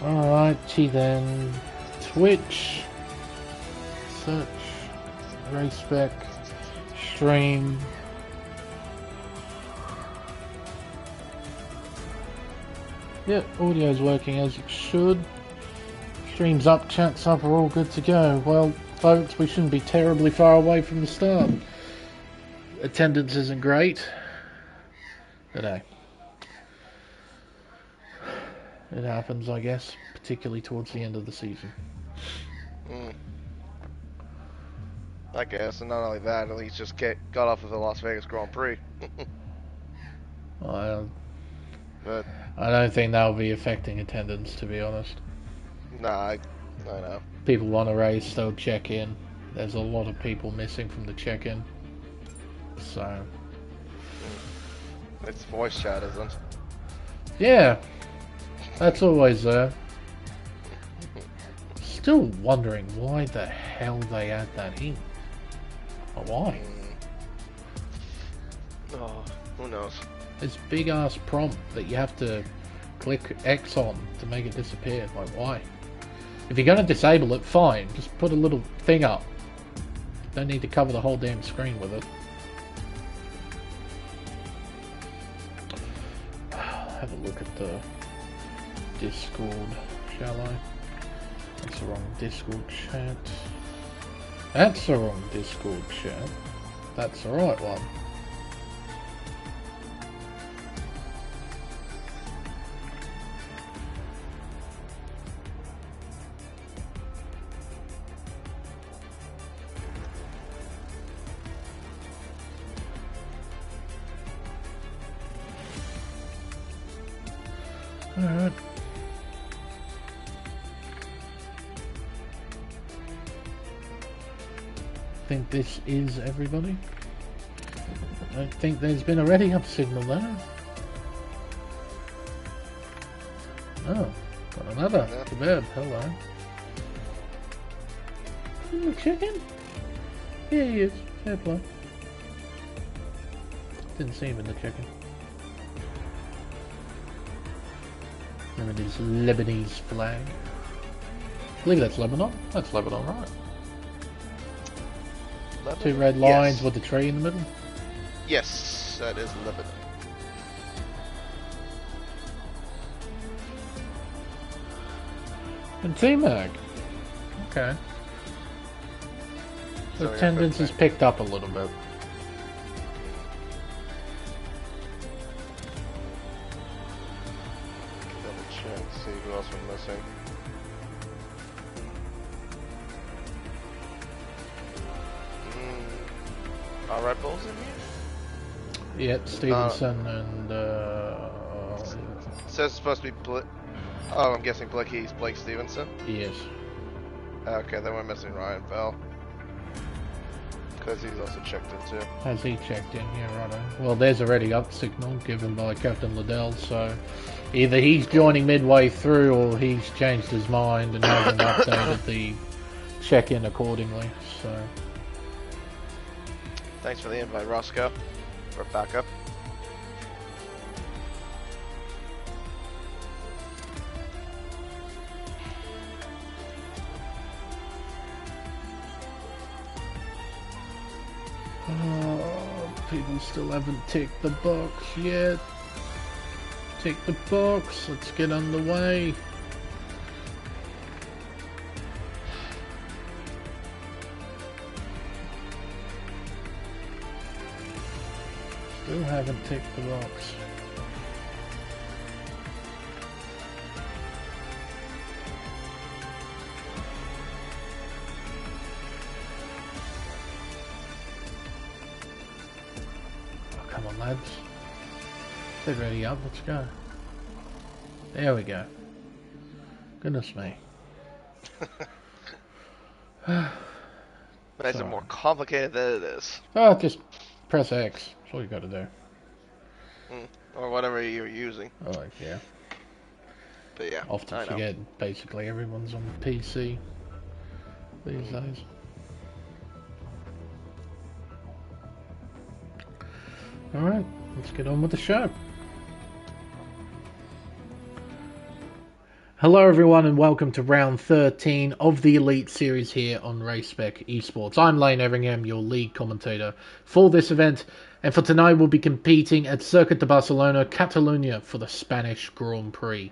Alrighty then. Twitch. Search. Race Spec. Stream. Yep, audio's working as it should. Stream's up, chat's up, we're all good to go. Well, folks, we shouldn't be terribly far away from the start. Attendance isn't great. But hey. It happens, I guess, particularly towards the end of the season. I guess, and not only that, at least just got off of the Las Vegas Grand Prix. But I don't think that'll be affecting attendance, to be honest. Nah, I know. People want to race, they'll check in. There's a lot of people missing from the check-in. So... It's voice chat, isn't it? Yeah. That's always there. Still wondering why the hell they add that in. Or why? Oh, who knows? This big ass prompt that you have to click X on to make it disappear. Like, why? If you're gonna disable it, fine. Just put a little thing up. Don't need to cover the whole damn screen with it. Have a look at the Discord, shall I? That's the wrong Discord chat. That's the wrong Discord chat. That's the right one. Alright. I think this is everybody. I don't think there's been a ready up signal there. Oh, got another. To bed. Hello. The chicken? Yeah, he is. Fair play. Didn't see him in the chicken. Remember this Lebanese flag? I believe that's Lebanon. That's Lebanon, right? Lebanon? Two red lines with the tree in the middle? Yes, that is Lebanon. And T-Mag. Okay. The attendance has picked up a little bit. Double check, see who else we're missing. Are Red Bulls in here? Yep, Stevenson and it says it's supposed to be oh, I'm guessing Blakey's Blake Stevenson? Yes. Okay, then we're missing Ryan Bell. Because he's also checked in too. Has he checked in? Yeah, righto. Well, there's already up signal given by Captain Liddell, so either he's joining midway through or he's changed his mind and hasn't updated the check-in accordingly, so... Thanks for the invite, Roscoe. For backup. Oh, people still haven't ticked the box yet. Tick the box, let's get underway. Still haven't ticked the box. Oh, come on, lads. They're ready up, let's go. There we go. Goodness me. Makes it more complicated than it is. Oh, just press X. That's all you gotta do. Or whatever you're using. Oh, yeah. But yeah, Often forget basically everyone's on PC these days. Alright, let's get on with the show. Hello everyone and welcome to round 13 of the Elite Series here on Race Spec Esports. I'm Lane Everingham, your lead commentator for this event, and for tonight we'll be competing at Circuit de Barcelona-Catalunya for the Spanish Grand Prix.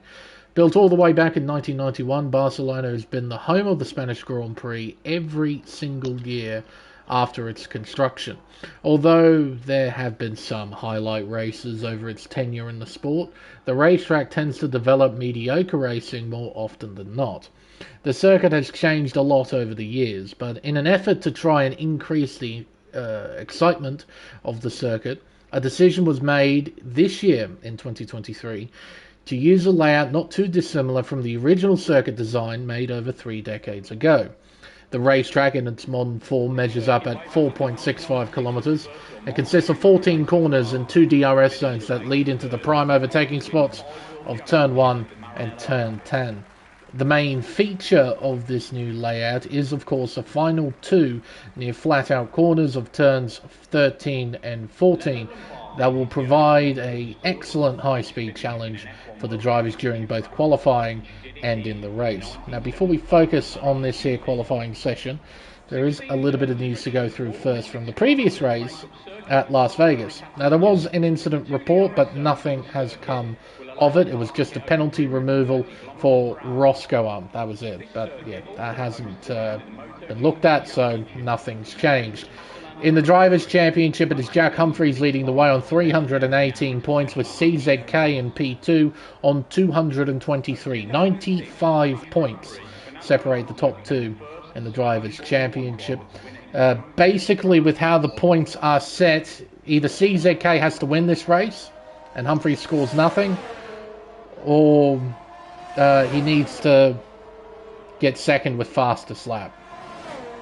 Built all the way back in 1991, Barcelona has been the home of the Spanish Grand Prix every single year after its construction. Although there have been some highlight races over its tenure in the sport, the racetrack tends to develop mediocre racing more often than not. The circuit has changed a lot over the years, but in an effort to try and increase the excitement of the circuit, a decision was made this year in 2023 to use a layout not too dissimilar from the original circuit design made over 3 decades ago. The racetrack in its modern form measures up at 4.65 kilometres and consists of 14 corners and 2 DRS zones that lead into the prime overtaking spots of Turn 1 and Turn 10. The main feature of this new layout is, of course, a final 2 near flat-out corners of Turns 13 and 14 that will provide an excellent high-speed challenge for the drivers during both qualifying and in the race. Now, before we focus on this here qualifying session, there is a little bit of news to go through first from the previous race at Las Vegas. Now, there was an incident report, but nothing has come of it. It was just a penalty removal for Roscoe. That was it. But yeah, that hasn't been looked at, so nothing's changed. In the Drivers' Championship, it is Jack Humphreys leading the way on 318 points, with CZK in P2 on 223. 95 points separate the top 2 in the Drivers' Championship. Basically, with how the points are set, either CZK has to win this race, and Humphreys scores nothing, or he needs to get second with fastest lap.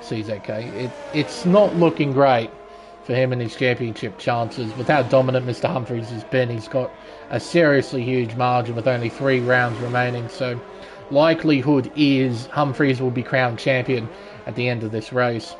CZK. It's not looking great for him and his championship chances. With how dominant Mr. Humphreys has been, he's got a seriously huge margin with only 3 rounds remaining. So likelihood is Humphreys will be crowned champion at the end of this race.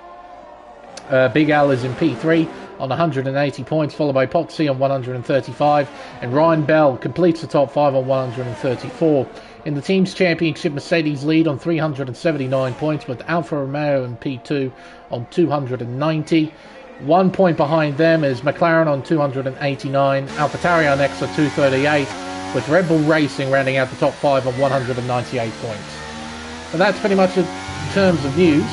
Big Al is in P3 on 180 points, followed by Potsy on 135, and Ryan Bell completes the top 5 on 134. In the Teams Championship, Mercedes lead on 379 points, with Alfa Romeo in P2 on 290. 1 point behind them is McLaren on 289, AlphaTauri on next at 238, with Red Bull Racing rounding out the top 5 on 198 points. And that's pretty much it in terms of news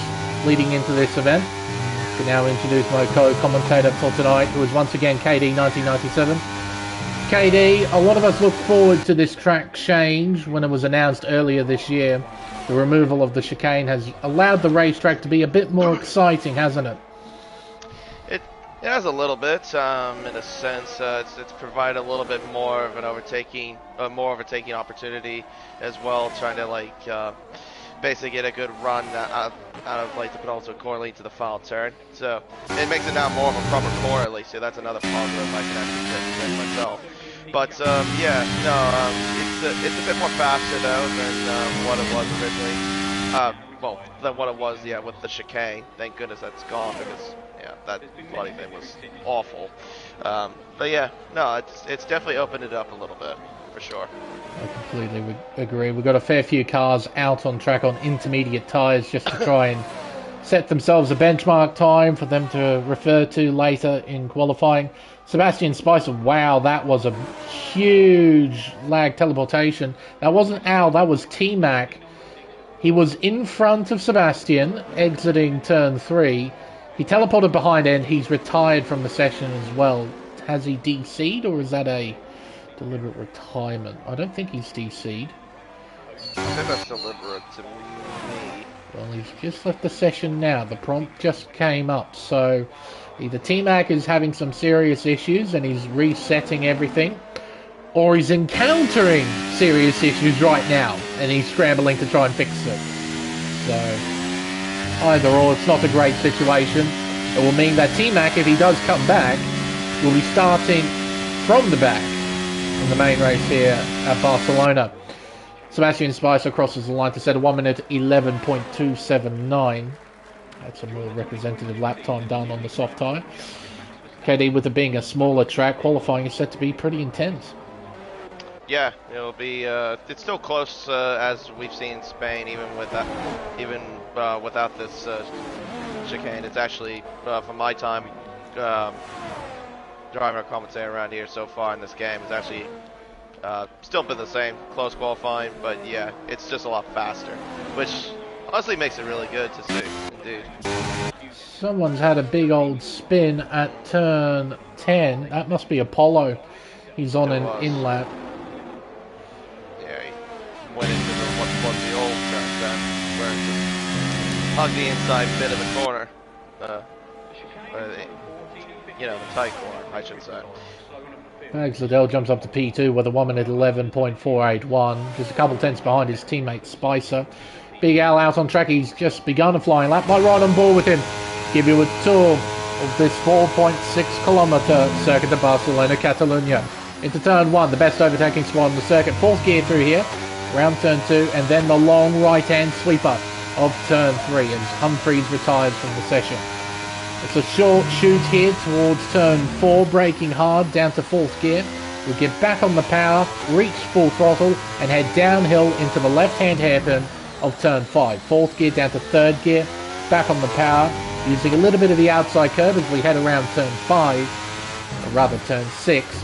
leading into this event. I can now introduce my co-commentator for tonight, who is once again KD1997. KD, a lot of us looked forward to this track change when it was announced earlier this year. The removal of the chicane has allowed the racetrack to be a bit more exciting, hasn't it? It has a little bit, in a sense. It's provided a little bit more of an overtaking opportunity as well, trying to basically get a good run out of the penultimate corner leading to the final turn. So it makes it now more of a proper corner, at least. So that's another positive I can actually say myself. But it's a bit more faster though than what it was originally. Than what it was with the chicane. Thank goodness that's gone, because that bloody thing was awful. But yeah, no, it's definitely opened it up a little bit. For sure. I completely agree. We've got a fair few cars out on track on intermediate tyres just to try and set themselves a benchmark time for them to refer to later in qualifying. Sebastian Spicer, wow, that was a huge lag teleportation. That wasn't Al, that was T-Mac. He was in front of Sebastian, exiting turn 3. He teleported behind and he's retired from the session as well. Has he DC'd, or is that a deliberate retirement? I don't think he's DC'd. I think that's deliberate to me. Well, he's just left the session now. The prompt just came up. So either T-Mac is having some serious issues and he's resetting everything, or he's encountering serious issues right now and he's scrambling to try and fix it. So either or, it's not a great situation. It will mean that T-Mac, if he does come back, will be starting from the back in the main race here at Barcelona. Sebastian Spicer crosses the line to set a 1 minute 11.279. That's a more representative lap time done on the soft tyre. KD, with it being a smaller track, qualifying is set to be pretty intense. Yeah, it'll be. It's still close as we've seen in Spain, even with that, without this chicane. It's actually from my time driving or commentating around here so far in this game. It's actually still been the same, close qualifying, but yeah, it's just a lot faster, which honestly makes it really good to see. Indeed. Someone's had a big old spin at turn 10. That must be Apollo. He's on an in-lap. Yeah, he went into what was the old turn 10, where it just hugged the inside bit of the corner. You know, the tight corner, I should say. Mags Liddell jumps up to P2 with a 1 minute 11.481. Just a couple tenths behind his teammate Spicer. Big Al out on track. He's just begun a flying lap. Right on board with him. Give you a tour of this 4.6 kilometre Circuit de Barcelona-Catalunya. Into turn 1, the best overtaking spot on the circuit. Fourth gear through here. Round turn 2, and then the long right-hand sweeper of turn 3 as Humphreys retires from the session. It's a short shoot here towards turn 4, braking hard down to 4th gear. We'll get back on the power, reach full throttle, and head downhill into the left-hand hairpin of turn 5. 4th gear down to 3rd gear, back on the power, using a little bit of the outside curve as we head around turn 5, or rather turn 6.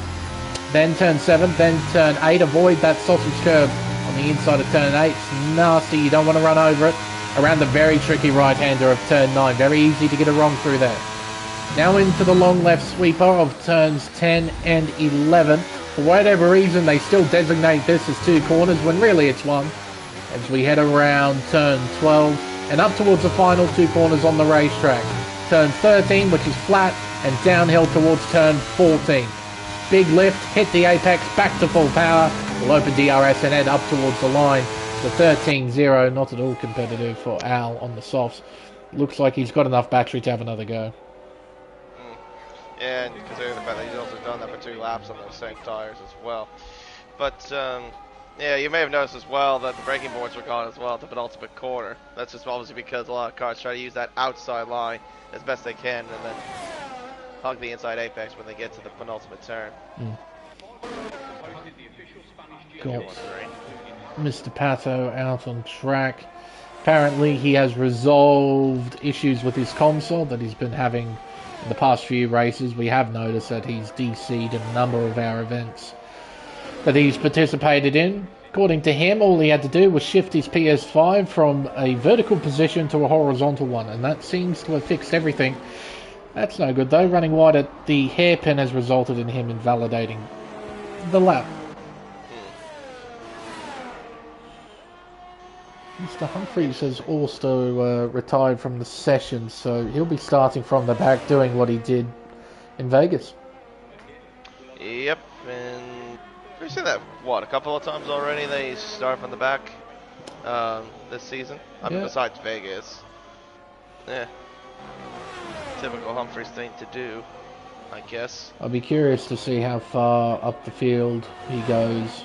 Then turn 7, then turn 8. Avoid that sausage curve on the inside of turn 8. It's nasty, you don't want to run over it. Around the very tricky right-hander of turn 9. Very easy to get it wrong through there. Now into the long left sweeper of turns 10 and 11. For whatever reason, they still designate this as 2 corners when really it's 1. As we head around turn 12 and up towards the final 2 corners on the racetrack. Turn 13, which is flat, and downhill towards turn 14. Big lift, hit the apex, back to full power. We'll open DRS and head up towards the line. The 13-0, not at all competitive for Al on the softs. Looks like he's got enough battery to have another go. And considering the fact that he's also done that for 2 laps on those same tires as well. But, yeah, you may have noticed as well that the braking boards were gone as well at the penultimate corner. That's just obviously because a lot of cars try to use that outside line as best they can and then hug the inside apex when they get to the penultimate turn. Got Mr. Pato out on track. Apparently he has resolved issues with his console that he's been having in the past few races. We have noticed that he's DC'd in a number of our events that he's participated in. According to him, all he had to do was shift his PS5 from a vertical position to a horizontal one, and that seems to have fixed everything. That's no good though. Running wide at the hairpin has resulted in him invalidating the lap. Mr. Humphreys has also retired from the session, so he'll be starting from the back doing what he did in Vegas. Yep, and we've seen that, what, a couple of times already? They start from the back this season? I mean, besides Vegas. Yeah. Typical Humphreys thing to do, I guess. I'll be curious to see how far up the field he goes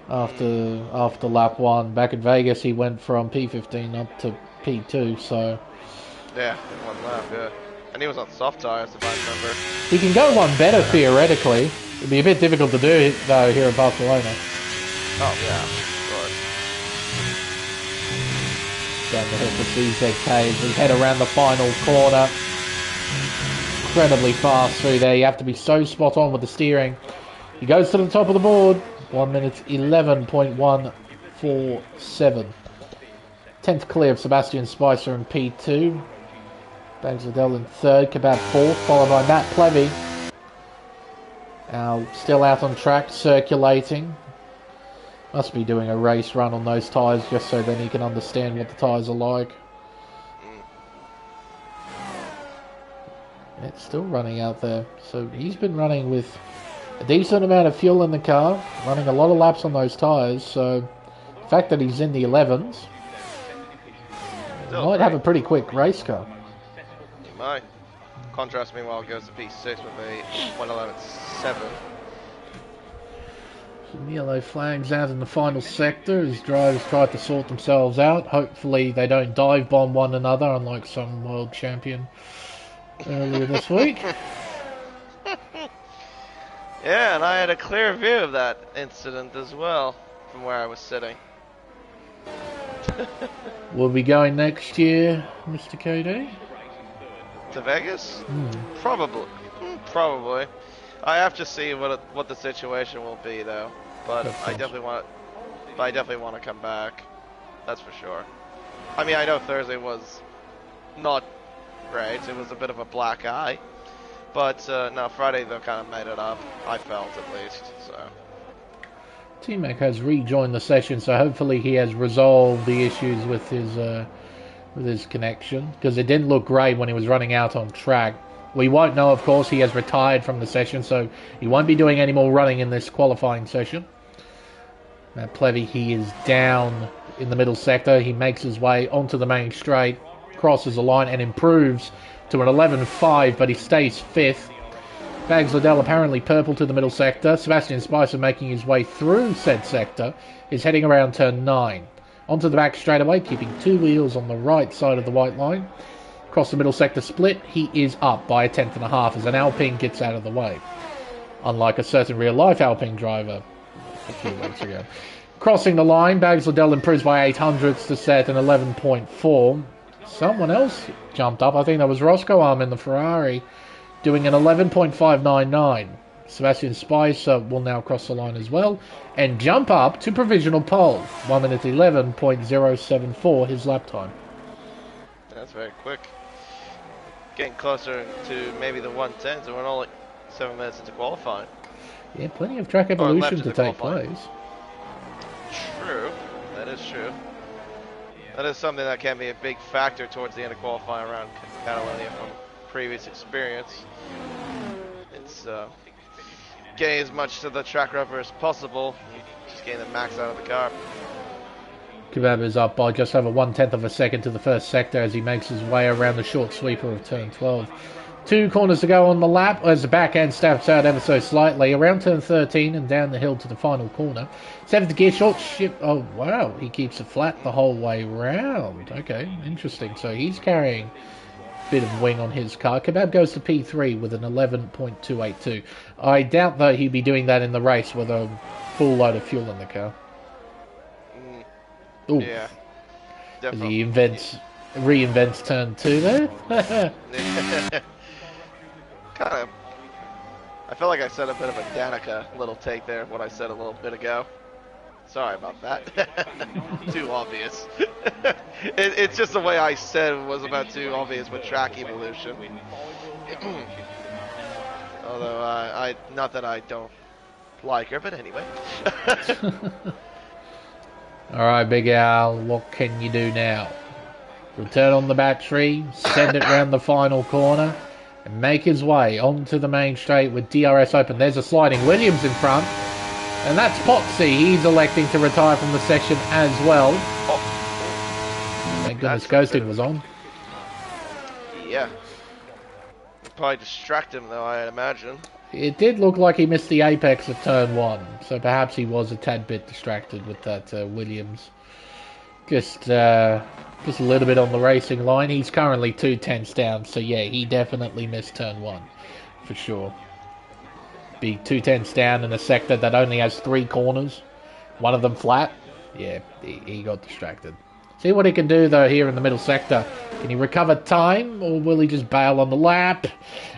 after lap 1. Back in Vegas, he went from P15 up to P2, so... Yeah, in 1 lap, yeah. And he was on soft tires, if I remember. He can go one better, theoretically. It'd be a bit difficult to do, though, here at Barcelona. Oh, yeah, of course. Down the hill for CZK. We head around the final corner. Incredibly fast through there. You have to be so spot on with the steering. He goes to the top of the board. 1 minute 11.147. 10th clear of Sebastian Spicer in P2. Bags Liddell in 3rd. Kebab 4th, followed by Matt Plevy. Now still out on track, circulating. Must be doing a race run on those tyres just so then he can understand what the tyres are like. It's still running out there. So he's been running with a decent amount of fuel in the car, running a lot of laps on those tyres, so the fact that he's in the 11s, he might have a pretty quick race car. He might. Contrast, meanwhile, goes to P6 with a 1:11.7. Some yellow flags out in the final sector as drivers try to sort themselves out. Hopefully they don't dive bomb one another, unlike some world champion earlier this week. Yeah, and I had a clear view of that incident as well from where I was sitting. We'll be going next year, Mr. KD? To Vegas? Probably. Probably. I have to see what the situation will be though. But I definitely want to come back. That's for sure. I mean, I know Thursday was not great. It was a bit of a black eye. But no, Friday they kind of made it up. I felt at least. So. T-Mac has rejoined the session, so hopefully he has resolved the issues with his connection, because it didn't look great when he was running out on track. We won't know, of course. He has retired from the session, so he won't be doing any more running in this qualifying session. Matt Plevy, he is down in the middle sector. He makes his way onto the main straight, crosses the line and improves to an 11.5, but he stays 5th. Bags Liddell apparently purple to the middle sector. Sebastian Spicer, making his way through said sector, is heading around turn 9. Onto the back straightaway, keeping 2 wheels on the right side of the white line. Across the middle sector split, he is up by a 10.5 as an Alpine gets out of the way. Unlike a certain real-life Alpine driver a few weeks ago. Crossing the line, Bags Liddell improves by 8 hundredths to set an 11.4. Someone else jumped up. I think that was Roscoe Arm in the Ferrari, doing an 11.599. Sebastian Spicer will now cross the line as well and jump up to provisional pole. 1 minute 11.074 his lap time. That's very quick. Getting closer to maybe the 110s, and we're only 7 minutes into qualifying. Yeah, plenty of track evolution to take place. True. That is true. That is something that can be a big factor towards the end of qualifying around Catalonia from previous experience. It's getting as much to the track rubber as possible, just getting the max out of the car. Kebab is up by just over 1/10 of a second to the first sector as he makes his way around the short sweeper of turn 12. 2 corners to go on the lap as the back end steps out ever so slightly around turn 13 and down the hill to the final corner. 7th gear, short shift. Oh wow, he keeps it flat the whole way round. Okay, interesting. So he's carrying a bit of wing on his car. Kebab goes to P3 with an 11.282. I doubt though he'd be doing that in the race with a full load of fuel in the car. Ooh. Yeah, definitely. He reinvents turn 2 there. Kind of. I feel like I said a bit of a Danica little take there, what I said a little bit ago. Sorry about that. Too obvious. It's just the way I said it was about too obvious with track evolution. Although I not that I don't like her, but anyway. Alright, Big Al, what can you do now? Return on the battery, send it round the final corner, and make his way onto the main straight with DRS open. There's a sliding Williams in front, and that's Potsy. He's electing to retire from the session as well. Oh. Thank goodness Ghosting was on. Yeah. Probably distract him though, I imagine. It did look like he missed the apex of turn 1, so perhaps he was a tad bit distracted with that Williams. Just a little bit on the racing line. He's currently 2/10 down, so yeah, he definitely missed turn 1, for sure. Be 2/10 down in a sector that only has 3 corners, one of them flat. Yeah, he got distracted. See what he can do though here in the middle sector. Can he recover time, or will he just bail on the lap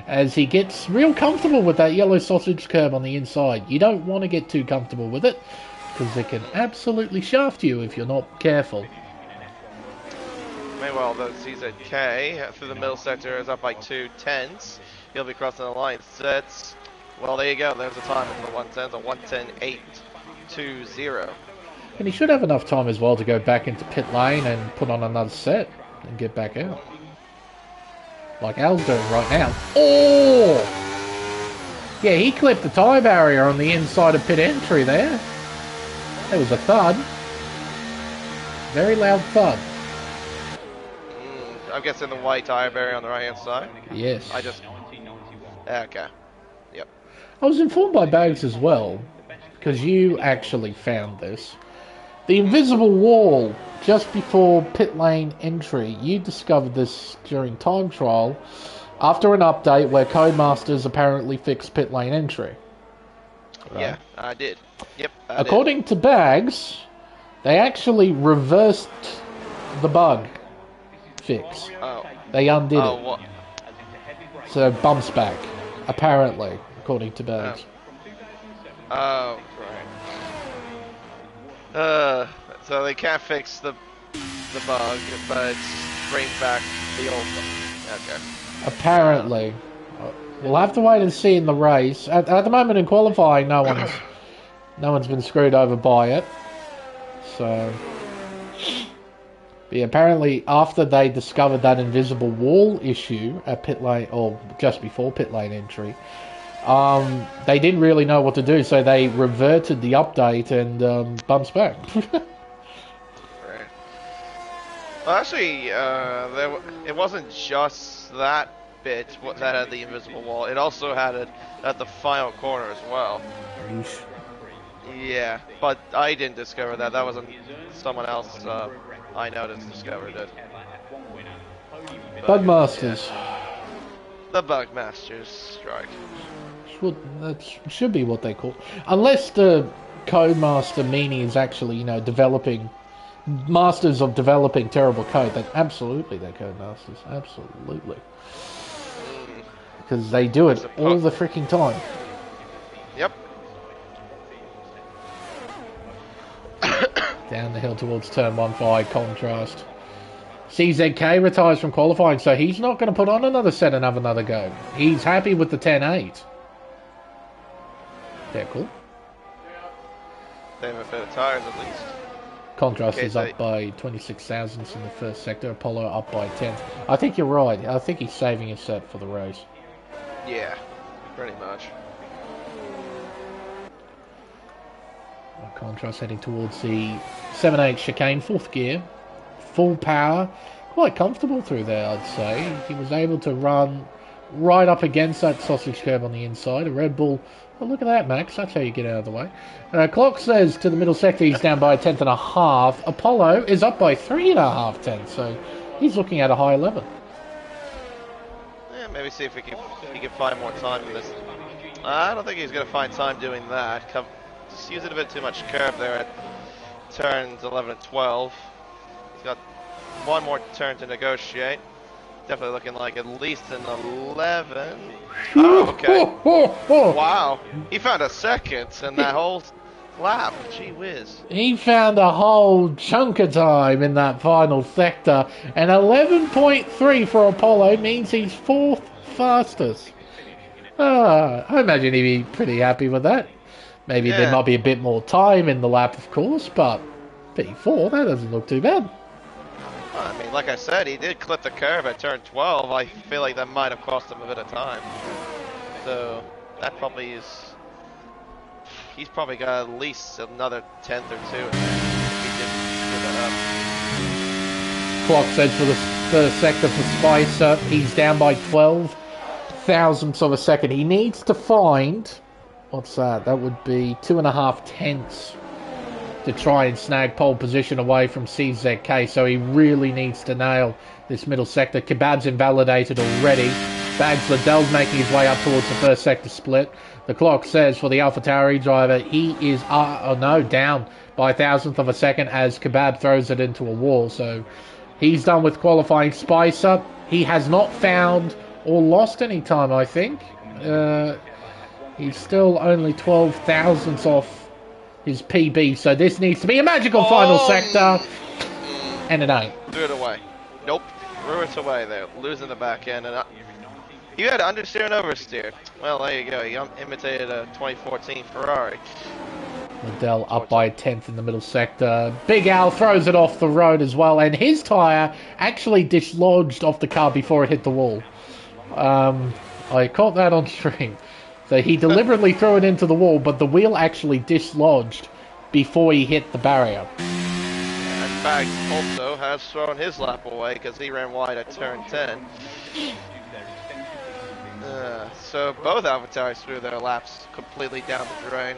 as he gets real comfortable with that yellow sausage curb on the inside? You don't want to get too comfortable with it, because it can absolutely shaft you if you're not careful. Meanwhile, the CZK through the middle sector is up by 2/10. He'll be crossing the line. Sets. Well, there you go. There's the time for the 110s, a 110.820. And he should have enough time as well to go back into pit lane and put on another set and get back out. Like Al's doing right now. Oh! Yeah, he clipped the tyre barrier on the inside of pit entry there. There was a thud. Very loud thud. I'm guessing the white tyre barrier on the right hand side? Yes. Okay. Yep. I was informed by Bags as well, because you actually found this. The invisible wall just before pit lane entry, you discovered this during time trial after an update where Codemasters apparently fixed pit lane entry. Right? Yeah, I did. Yep, According to Bags, they actually reversed the bug fix. Oh. They undid it. What? So bumps back, apparently, according to Bags. Oh, right. So they can't fix the bug, but bring back the old bug. Okay. Apparently. We'll have to wait and see in the race. At the moment in qualifying, no one's been screwed over by it. So, but yeah, apparently after they discovered that invisible wall issue at pit lane, or just before pit lane entry, they didn't really know what to do, so they reverted the update and bumps back. Right. Well, actually, it wasn't just that bit that had the invisible wall. It also had it at the final corner as well. Yeesh. Yeah, but I didn't discover that. That wasn't someone else I noticed discovered it. Bugmasters. Yeah. The Bugmasters, right. That should be what they call. Unless the Codemaster meaning is actually, you know, developing... Masters of developing terrible code. Then absolutely they're Codemasters. Absolutely. Because they do it all the freaking time. Yep. Down the hill towards turn 1 for high contrast. CZK retires from qualifying, so he's not going to put on another set and have another go. He's happy with the 10-8. They're cool. They have a bit of tires at least. Contrast is up by 26 thousandths in the first sector. Apollo up by 10. I think you're right. I think he's saving a set for the race. Yeah, pretty much. Contrast heading towards the 7-8 chicane, 4th gear. Full power. Quite comfortable through there, I'd say. He was able to run right up against that sausage curb on the inside. A Red Bull. Oh, look at that, Max. That's how you get out of the way. Clock says to the middle sector he's down by a 10.5. Apollo is up by 3.5 tenths, so he's looking at a high 11. Yeah, maybe see if he can find more time in this. I don't think he's going to find time doing that. Just using a bit too much curve there at turns 11 and 12. He's got one more turn to negotiate. Definitely looking like at least an 11. Oh, okay. Wow. He found a second in that whole lap. Gee whiz. He found a whole chunk of time in that final sector. And 11.3 for Apollo means he's 4th fastest. I imagine he'd be pretty happy with that. Maybe there might be a bit more time in the lap, of course, but P4, that doesn't look too bad. I mean, like I said, he did clip the curve at turn 12. I feel like that might have cost him a bit of time. So, that probably is... He's probably got at least another 10th or 2 if he didn't screw that up. Clock says for the first sector for Spicer, he's down by 12 thousandths of a second. He needs to find... What's that? That would be 2.5 tenths to try and snag pole position away from CZK, so he really needs to nail this middle sector. Kebab's invalidated already. Bags Liddell's making his way up towards the first sector split. The clock says for the AlphaTauri driver, he is, down by a thousandth of a second as Kebab throws it into a wall, so he's done with qualifying. Spicer, he has not found or lost any time, I think. He's still only 12 thousandths off his PB, so this needs to be a magical final sector, and it ain't. Threw it away. Nope. Threw it away there, losing the back end. And you had understeer and oversteer. Well, there you go. You imitated a 2014 Ferrari. Liddell up by a 10th in the middle sector. Big Al throws it off the road as well, and his tyre actually dislodged off the car before it hit the wall. I caught that on stream. So he deliberately threw it into the wall, but the wheel actually dislodged before he hit the barrier. And Bags also has thrown his lap away because he ran wide at turn 10. So both AlphaTauris threw their laps completely down the drain.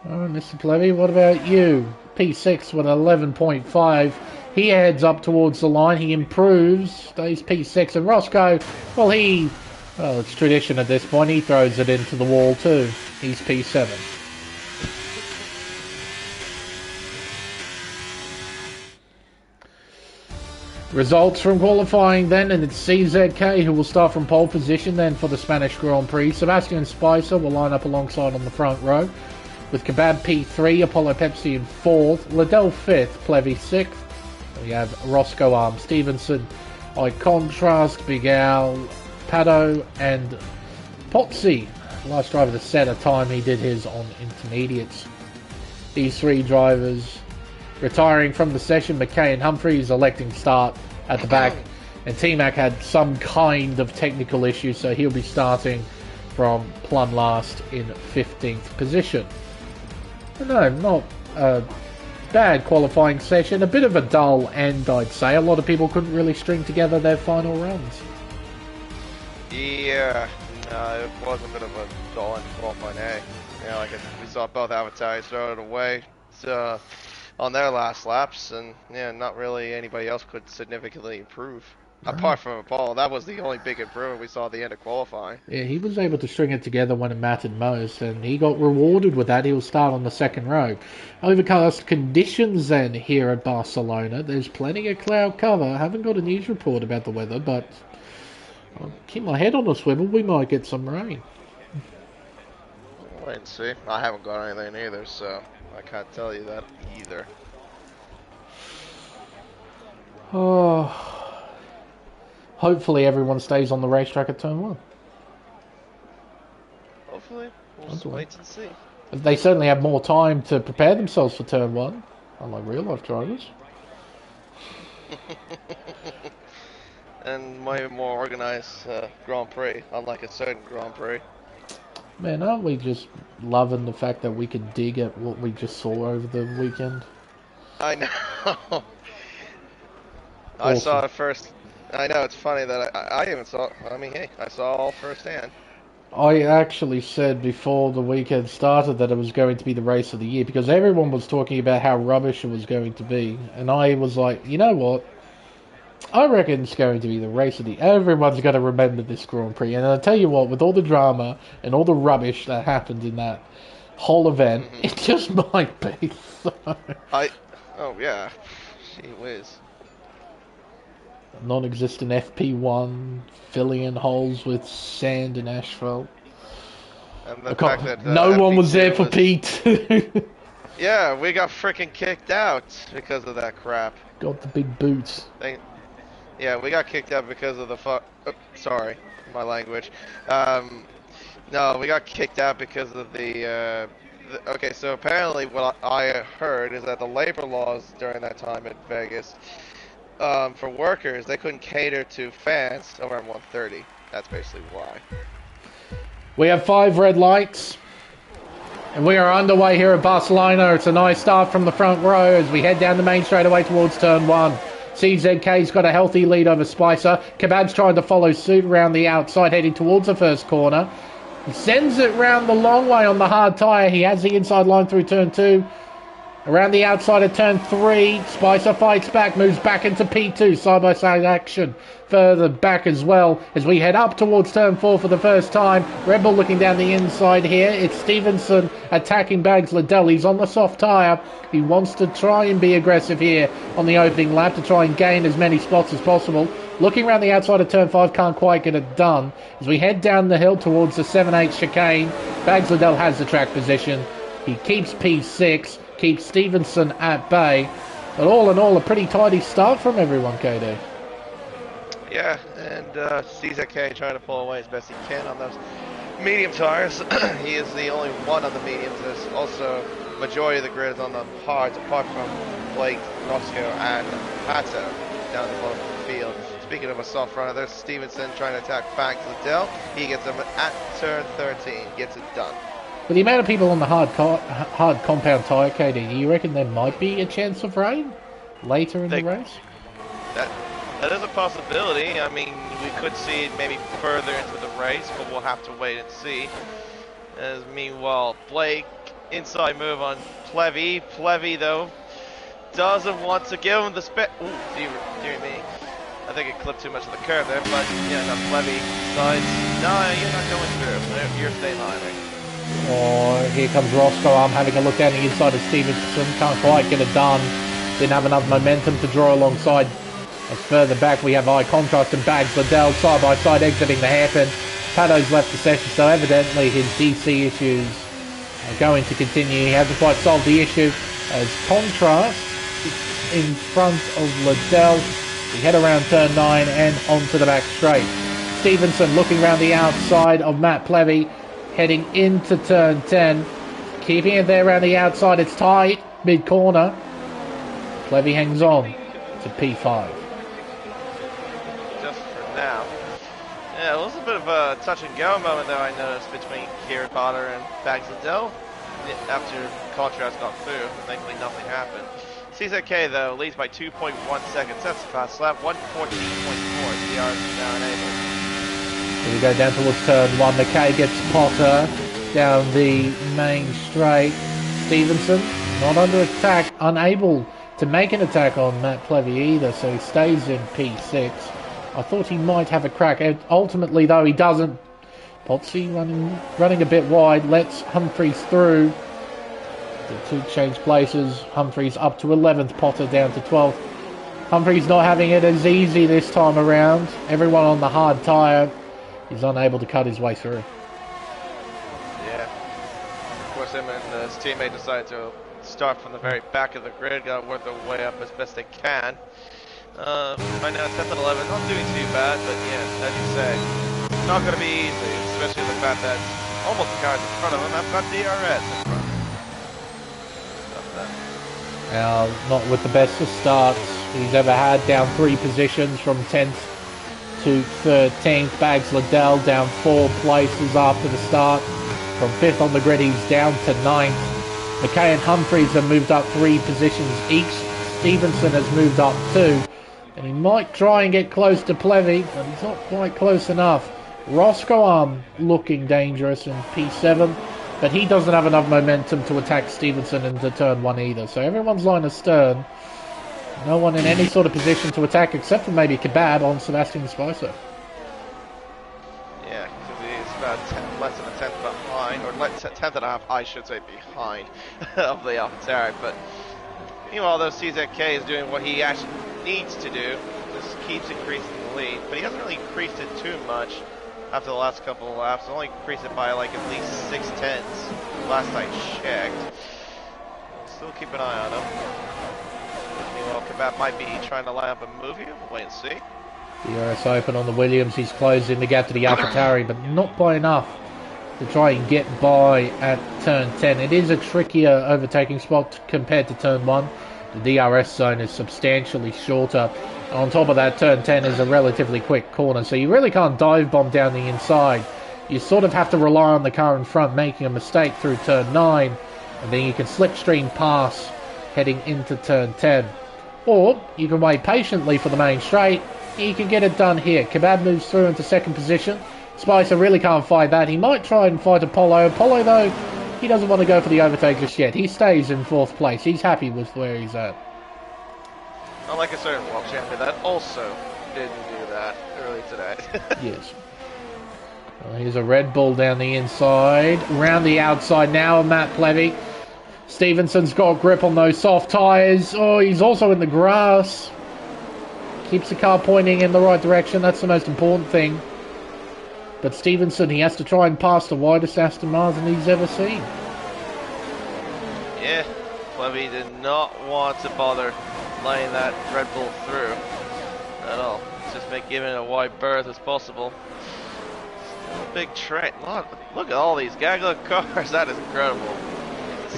Oh, Mr. Plevy, what about you? P6 with 11.5. He heads up towards the line. He improves, stays P6. And Roscoe, well, he Well, it's tradition at this point. He throws it into the wall too. He's P7. Results from qualifying then, and it's CZK who will start from pole position then for the Spanish Grand Prix. Sebastian Spicer will line up alongside on the front row, with Kebab P3, Apollo Pepsi in 4th, Liddell 5th, Plevy 6th. We have Roscoe Arm Stevenson, I Contrast, Big Al, Pado, and Potsy. Last driver to set a time, he did his on intermediates. These three drivers retiring from the session. McKay and Humphreys electing to start at the back, and T-Mac had some kind of technical issue, so he'll be starting from plumb last in 15th position. No, not a bad qualifying session, a bit of a dull end, I'd say. A lot of people couldn't really string together their final runs. Yeah, it was a bit of a dull end qualifying, eh? Yeah, like we saw both avatars throw it away on their last laps, and yeah, not really anybody else could significantly improve. Apart from Paul, that was the only big improvement we saw at the end of qualifying. Yeah, he was able to string it together when it mattered most, and he got rewarded with that. He'll start on the second row. Overcast conditions then here at Barcelona. There's plenty of cloud cover. I haven't got a news report about the weather, but I'll keep my head on a swivel. We might get some rain. Wait and see. I haven't got anything either, so I can't tell you that either. Oh, hopefully everyone stays on the racetrack at turn 1. Hopefully. We'll just wait and see. They certainly have more time to prepare themselves for turn 1, unlike real life drivers. And maybe more organized Grand Prix, unlike a certain Grand Prix. Man, aren't we just loving the fact that we could dig at what we just saw over the weekend? I know. Awesome. I saw it first. I know, it's funny that I even saw, I mean, hey, I saw all firsthand. I actually said before the weekend started that it was going to be the race of the year, because everyone was talking about how rubbish it was going to be. And I was like, you know what? I reckon it's going to be the race of the... Everyone's going to remember this Grand Prix. And I'll tell you what, with all the drama and all the rubbish that happened in that whole event, it just might be. So. Oh, yeah. Gee whiz. Non-existent FP1, filling in holes with sand and asphalt. And the fact that no one was there for P2. Yeah, we got freaking kicked out because of that crap. Got the big boots. Yeah, we got kicked out because of the sorry, my language. No, we got kicked out because of the okay, so apparently what I heard is that the labor laws during that time in Vegas, for workers, they couldn't cater to fans around 1:30. That's basically why. We have 5 red lights, and we are underway here at Barcelona. It's a nice start from the front row as we head down the main straightaway towards turn 1. CZK's got a healthy lead over Spicer. Kebab's trying to follow suit around the outside, heading towards the first corner. He sends it round the long way on the hard tyre. He has the inside line through turn 2. Around the outside of turn 3, Spicer fights back, moves back into P2, side-by-side action. Further back as well as we head up towards turn 4 for the first time. Red Bull looking down the inside here. It's Stevenson attacking Bags Liddell. He's on the soft tyre. He wants to try and be aggressive here on the opening lap to try and gain as many spots as possible. Looking around the outside of turn 5, can't quite get it done. As we head down the hill towards the 7-8 chicane, Bags Liddell has the track position. He keeps P6. Keeps Stevenson at bay. But all in all, a pretty tidy start from everyone, KD. Yeah, and CZK trying to pull away as best he can on those medium tires. He is the only one on the mediums. There's also majority of the grid is on the hards, apart from Blake, Roscoe, and Pato down the bottom of the field. Speaking of a soft runner, there's Stevenson trying to attack Banks Liddell. He gets him at turn 13, gets it done. With the amount of people on the hard compound tyre, KD, do you reckon there might be a chance of rain later in the race? That is a possibility. I mean, we could see it maybe further into the race, but we'll have to wait and see. As meanwhile, Blake, inside move on Plevy. Plevy, though, doesn't want to give him the spec. Ooh, dear me. I think it clipped too much of the curve there, but yeah, enough Levy decides, no, you're not going through. You're staying lining. Oh, here comes Roscoe. I'm having a look down the inside of Stevenson. Can't quite get it done. Didn't have enough momentum to draw alongside. As further back, we have Eye Contrast and Bags Liddell side by side exiting the hairpin. Pado's left the session, so evidently his DC issues are going to continue. He hasn't quite solved the issue as Contrast is in front of Liddell. We head around turn 9 and onto the back straight. Stevenson looking around the outside of Matt Plevy, heading into turn 10. Keeping it there around the outside. It's tight, mid-corner. Plevy hangs on to P5. Just for now. Yeah, it was a bit of a touch-and-go moment there, I noticed, between Kieran Potter and Bags Liddell. After Contrast got through, thankfully nothing happened. CZK, though, leads by 2.1 seconds. That's a fast lap. 1:14.4. DRS is now enabled. Here we go down towards turn 1. McKay gets Potter down the main straight. Stevenson not under attack, unable to make an attack on Matt Plevy either, so he stays in P6. I thought he might have a crack. Ultimately, though, he doesn't. Potsy running a bit wide, lets Humphreys through. The two change places. Humphreys up to 11th, Potter down to 12th. Humphreys not having it as easy this time around. Everyone on the hard tyre. He's unable to cut his way through. Yeah. Of course, him and his teammate decided to start from the very back of the grid, got to work their way up as best they can. Right now, 10th and 11th, not doing too bad, but yeah, as you say, not going to be easy, especially the fact that almost the cars in front of him have got DRS in front. Now, not with the best of starts he's ever had, down 3 positions from 10th to 13th. Bags Liddell down 4 places after the start. From 5th on the grid, he's down to 9th. McKay and Humphreys have moved up 3 positions each. Stevenson has moved up 2. And he might try and get close to Plevy, but he's not quite close enough. Roscoe looking dangerous in P7, but he doesn't have enough momentum to attack Stevenson into turn 1 either. So everyone's line astern. No one in any sort of position to attack except for maybe Kebab on Sebastian Spicer. Yeah, because he's about less than a tenth behind, or 10th and a half, I should say, behind of the AlphaTauri. But meanwhile, though, CZK is doing what he actually needs to do, just keeps increasing the lead, but he hasn't really increased it too much after the last couple of laps. Only increased it by like at least 6/10 last I checked. Still keep an eye on him. Meanwhile, Kebab might be trying to line up a move here. We'll wait and see. DRS open on the Williams. He's closing the gap to the AlphaTauri, but not by enough to try and get by at turn 10. It is a trickier overtaking spot compared to turn 1. The DRS zone is substantially shorter. And on top of that, turn 10 is a relatively quick corner, so you really can't dive bomb down the inside. You sort of have to rely on the car in front making a mistake through turn 9, and then you can slipstream pass heading into turn 10. Or you can wait patiently for the main straight, and you can get it done here. Kebab moves through into 2nd position. Spicer really can't fight that. He might try and fight Apollo. Apollo, though, he doesn't want to go for the overtake just yet. He stays in 4th place. He's happy with where he's at. Unlike a certain world champion that also didn't do that early today. Yes. Well, here's a Red Bull down the inside. Around the outside now of Matt Plevy. Stevenson's got grip on those soft tyres. Oh, he's also in the grass. Keeps the car pointing in the right direction. That's the most important thing. But Stevenson, he has to try and pass the widest Aston Martin he's ever seen. Yeah, Plevy did not want to bother laying that Red Bull through at all. Just make giving it a wide berth as possible. Still a big train. Look at all these Gagla cars. That is incredible.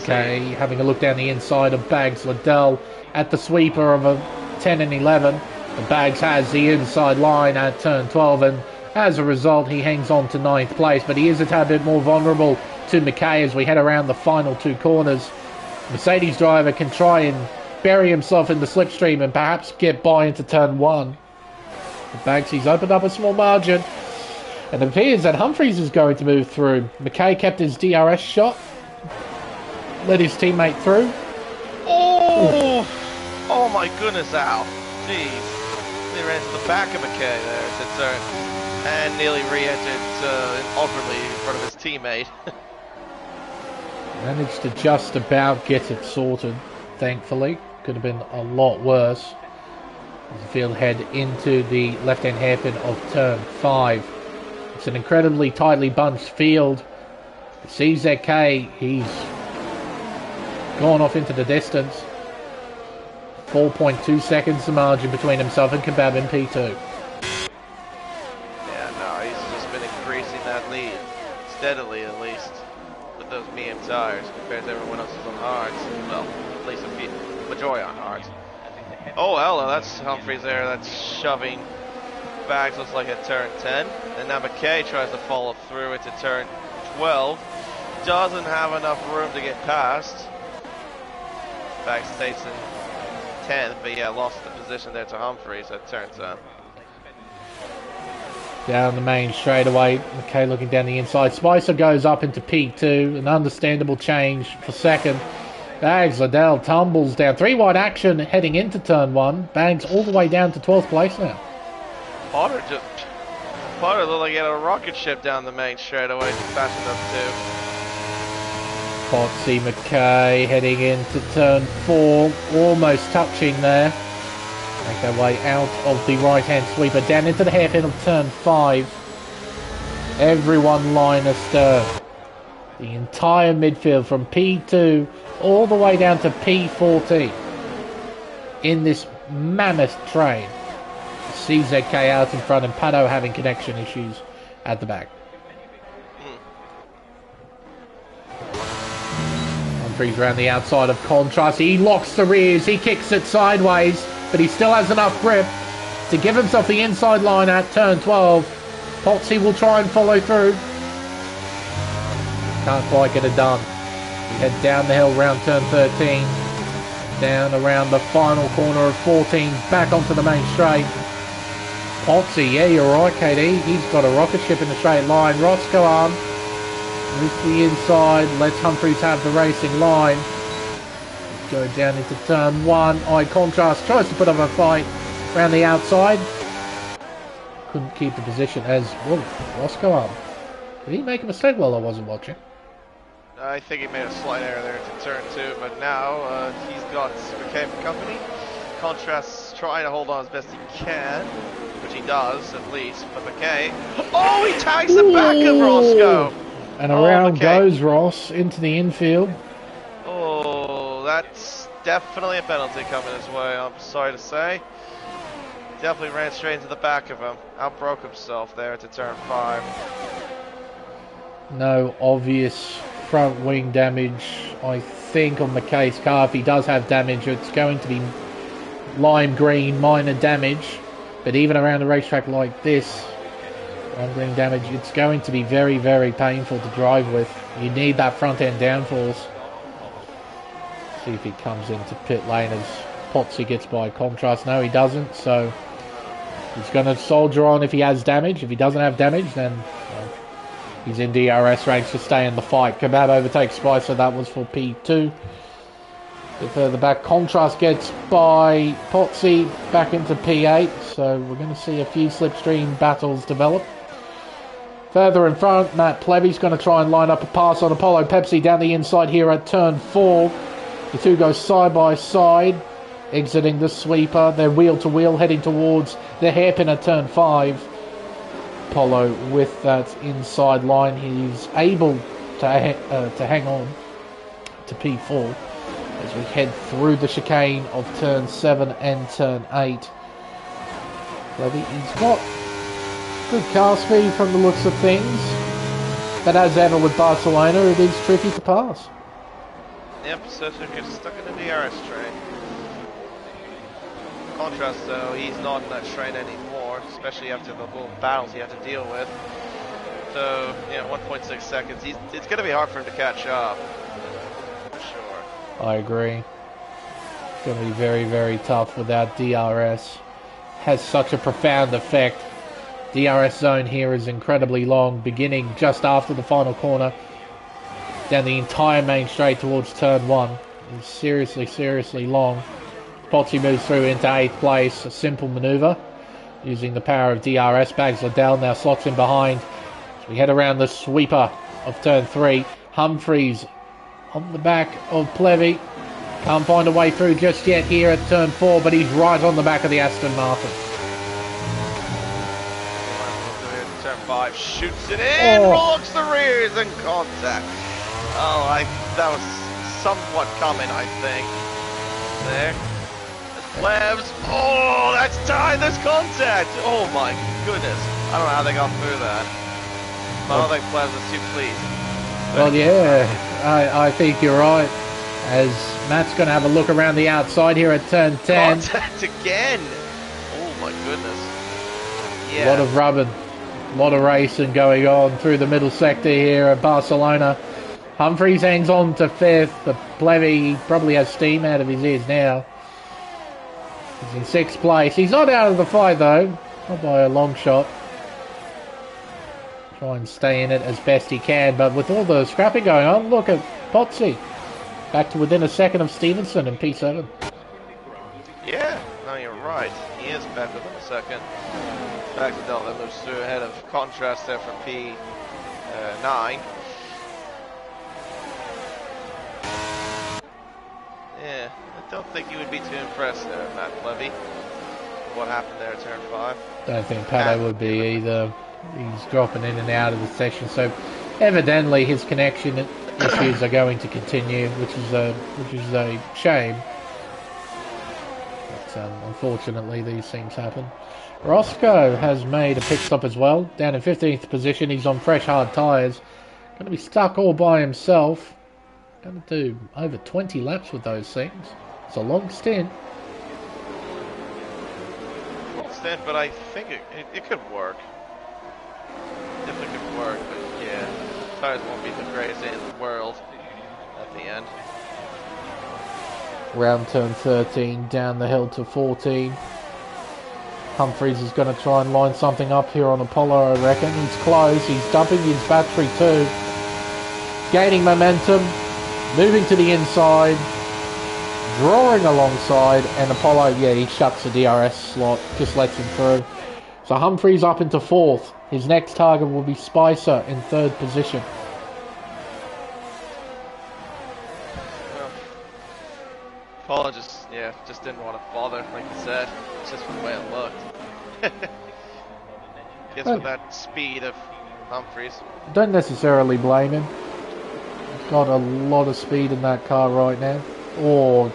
Okay, having a look down the inside of Bags Liddell at the sweeper of a 10 and 11. The Bags has the inside line at turn 12, and as a result, he hangs on to 9th place, but he is a tad bit more vulnerable to McKay as we head around the final 2 corners. Mercedes driver can try and bury himself in the slipstream and perhaps get by into turn 1. The Bagsy's opened up a small margin, and it appears that Humphreys is going to move through. McKay kept his DRS shot, let his teammate through. Oh! Oh my goodness, Al. Jeez. He ran to the back of McKay there to turn and nearly re-entered awkwardly in front of his teammate. Managed to just about get it sorted, thankfully. Could have been a lot worse. As the field head into the left-hand hairpin of turn 5. It's an incredibly tightly bunched field. CZK, he's gone off into the distance. 4.2 seconds the margin between himself and Kebab in P2. Yeah, no, he's just been increasing that lead, steadily at least, with those medium tires compared to everyone else's on hards. Well, at least a majority on hards. Oh, hello, that's Humphreys there, that's shoving Bags, looks like at turn 10. And now McKay tries to follow through into turn 12. Doesn't have enough room to get past. Bags stays in 10th, but yeah, lost the position there to Humphreys at turn 10. Down the main straightaway, McKay looking down the inside. Spicer goes up into P2, an understandable change for second. Bags, Liddell tumbles down. 3 wide action heading into turn 1. Bags all the way down to 12th place now. Potter looked like he had a rocket ship down the main straightaway, fast enough too. Potsy McKay heading into turn 4, almost touching there. Make their way out of the right-hand sweeper, down into the hairpin of turn 5. Everyone line astern. The entire midfield from P2 all the way down to P14 in this mammoth train. CZK out in front and Pato having connection issues at the back. Humphreys around the outside of Contrast. He locks the rears, he kicks it sideways, but he still has enough grip to give himself the inside line at turn 12. Potsy will try and follow through. Can't quite get it done. We head down the hill round turn 13. Down around the final corner of 14. Back onto the main straight. Potsy, yeah, you're right, KD. He's got a rocket ship in the straight line. Roscoe on. Moves to the inside. Lets Humphreys have the racing line. Go down into turn 1. Eye Contrast tries to put up a fight around the outside. Couldn't keep the position as... Whoa, Roscoe on. Did he make a mistake while I wasn't watching? I think he made a slight error there to turn 2, but now he's got McKay for company. Contrast's trying to hold on as best he can, which he does at least, but McKay... Oh, he tags the back of Roscoe! And around goes Ross into the infield. Oh, that's definitely a penalty coming his way, I'm sorry to say. Definitely ran straight into the back of him. Outbroke himself there to turn 5. No obvious front wing damage, I think, on McKay's car. If he does have damage, it's going to be lime green, minor damage. But even around a racetrack like this, lime green damage, it's going to be very, very painful to drive with. You need that front end downforce. See if he comes into pit lane as Potsy gets by Contrast. No, he doesn't, so he's going to soldier on if he has damage. If he doesn't have damage, then he's in DRS range to stay in the fight. Kebab overtakes Spicer. That was for P2. A bit further back, Contrast gets by Potsy back into P8. So we're going to see a few slipstream battles develop. Further in front, Matt Plevy's going to try and line up a pass on Apollo Pepsi down the inside here at turn 4. The two go side by side, exiting the sweeper. They're wheel to wheel, heading towards the hairpin at turn 5. Apollo with that inside line, he's able to hang on to P4 as we head through the chicane of turn 7 and turn 8. Levy, he's got good car speed from the looks of things, but as ever with Barcelona, it is tricky to pass. Yep, Sergio gets stuck in the DRS train. Contrast though, he's not in that train anymore, especially after the little battles he had to deal with. So, yeah, 1.6 seconds. It's going to be hard for him to catch up. For sure. I agree. It's going to be very, very tough without DRS. Has such a profound effect. DRS zone here is incredibly long, beginning just after the final corner. Down the entire main straight towards turn 1. It's seriously, seriously long. Potsy moves through into 8th place, a simple manoeuvre. using the power of DRS. Bags Liddell now slots in behind. So we head around the sweeper of turn 3. Humphries on the back of Plevy. Can't find a way through just yet here at turn 4, but he's right on the back of the Aston Martin. Turn 5, shoots it in, blocks the rears and contact. Oh, that was somewhat coming, I think. There. Plebs. Oh, that's tied. There's contact. Oh my goodness. I don't know how they got through that. I don't think Plebs is too pleased. Well, yeah, I think you're right. As Matt's going to have a look around the outside here at turn 10. Contact again. Oh my goodness. Yeah. A lot of rubbing. A lot of racing going on through the middle sector here at Barcelona. Humphries hangs on to 5th, but Plevy probably has steam out of his ears now. He's in 6th place. He's not out of the fight though, not by a long shot. Try and stay in it as best he can, but with all the scrapping going on, look at Potsy. Back to within a second of Stevenson in P7. Yeah, no, you're right. He is back within a second. Back to Delta moves through ahead of Contrast there for P9. Yeah, I don't think you would be too impressed there, Matt Plevy. What happened there at turn 5? Don't think Pato would be either. He's dropping in and out of the session, so evidently his connection issues are going to continue, which is a shame. But unfortunately, these things happen. Roscoe has made a pit stop as well, down in 15th position. He's on fresh hard tyres. Going to be stuck all by himself. Going to do over 20 laps with those things. It's a long stint. Long stint, but I think it could work. Definitely could work, but yeah, tires won't be the greatest in the world at the end. Round turn 13, down the hill to 14. Humphries is going to try and line something up here on Apollo, I reckon. He's close, he's dumping his battery too. Gaining momentum, moving to the inside, drawing alongside, and Apollo, yeah, he shuts the DRS slot, just lets him through. So Humphries up into 4th. His next target will be Spicer in 3rd position. Well, Apollo just didn't want to bother, like you said. It's just the way it looked. Guess with that speed of Humphries. Don't necessarily blame him. He's got a lot of speed in that car right now. Oh,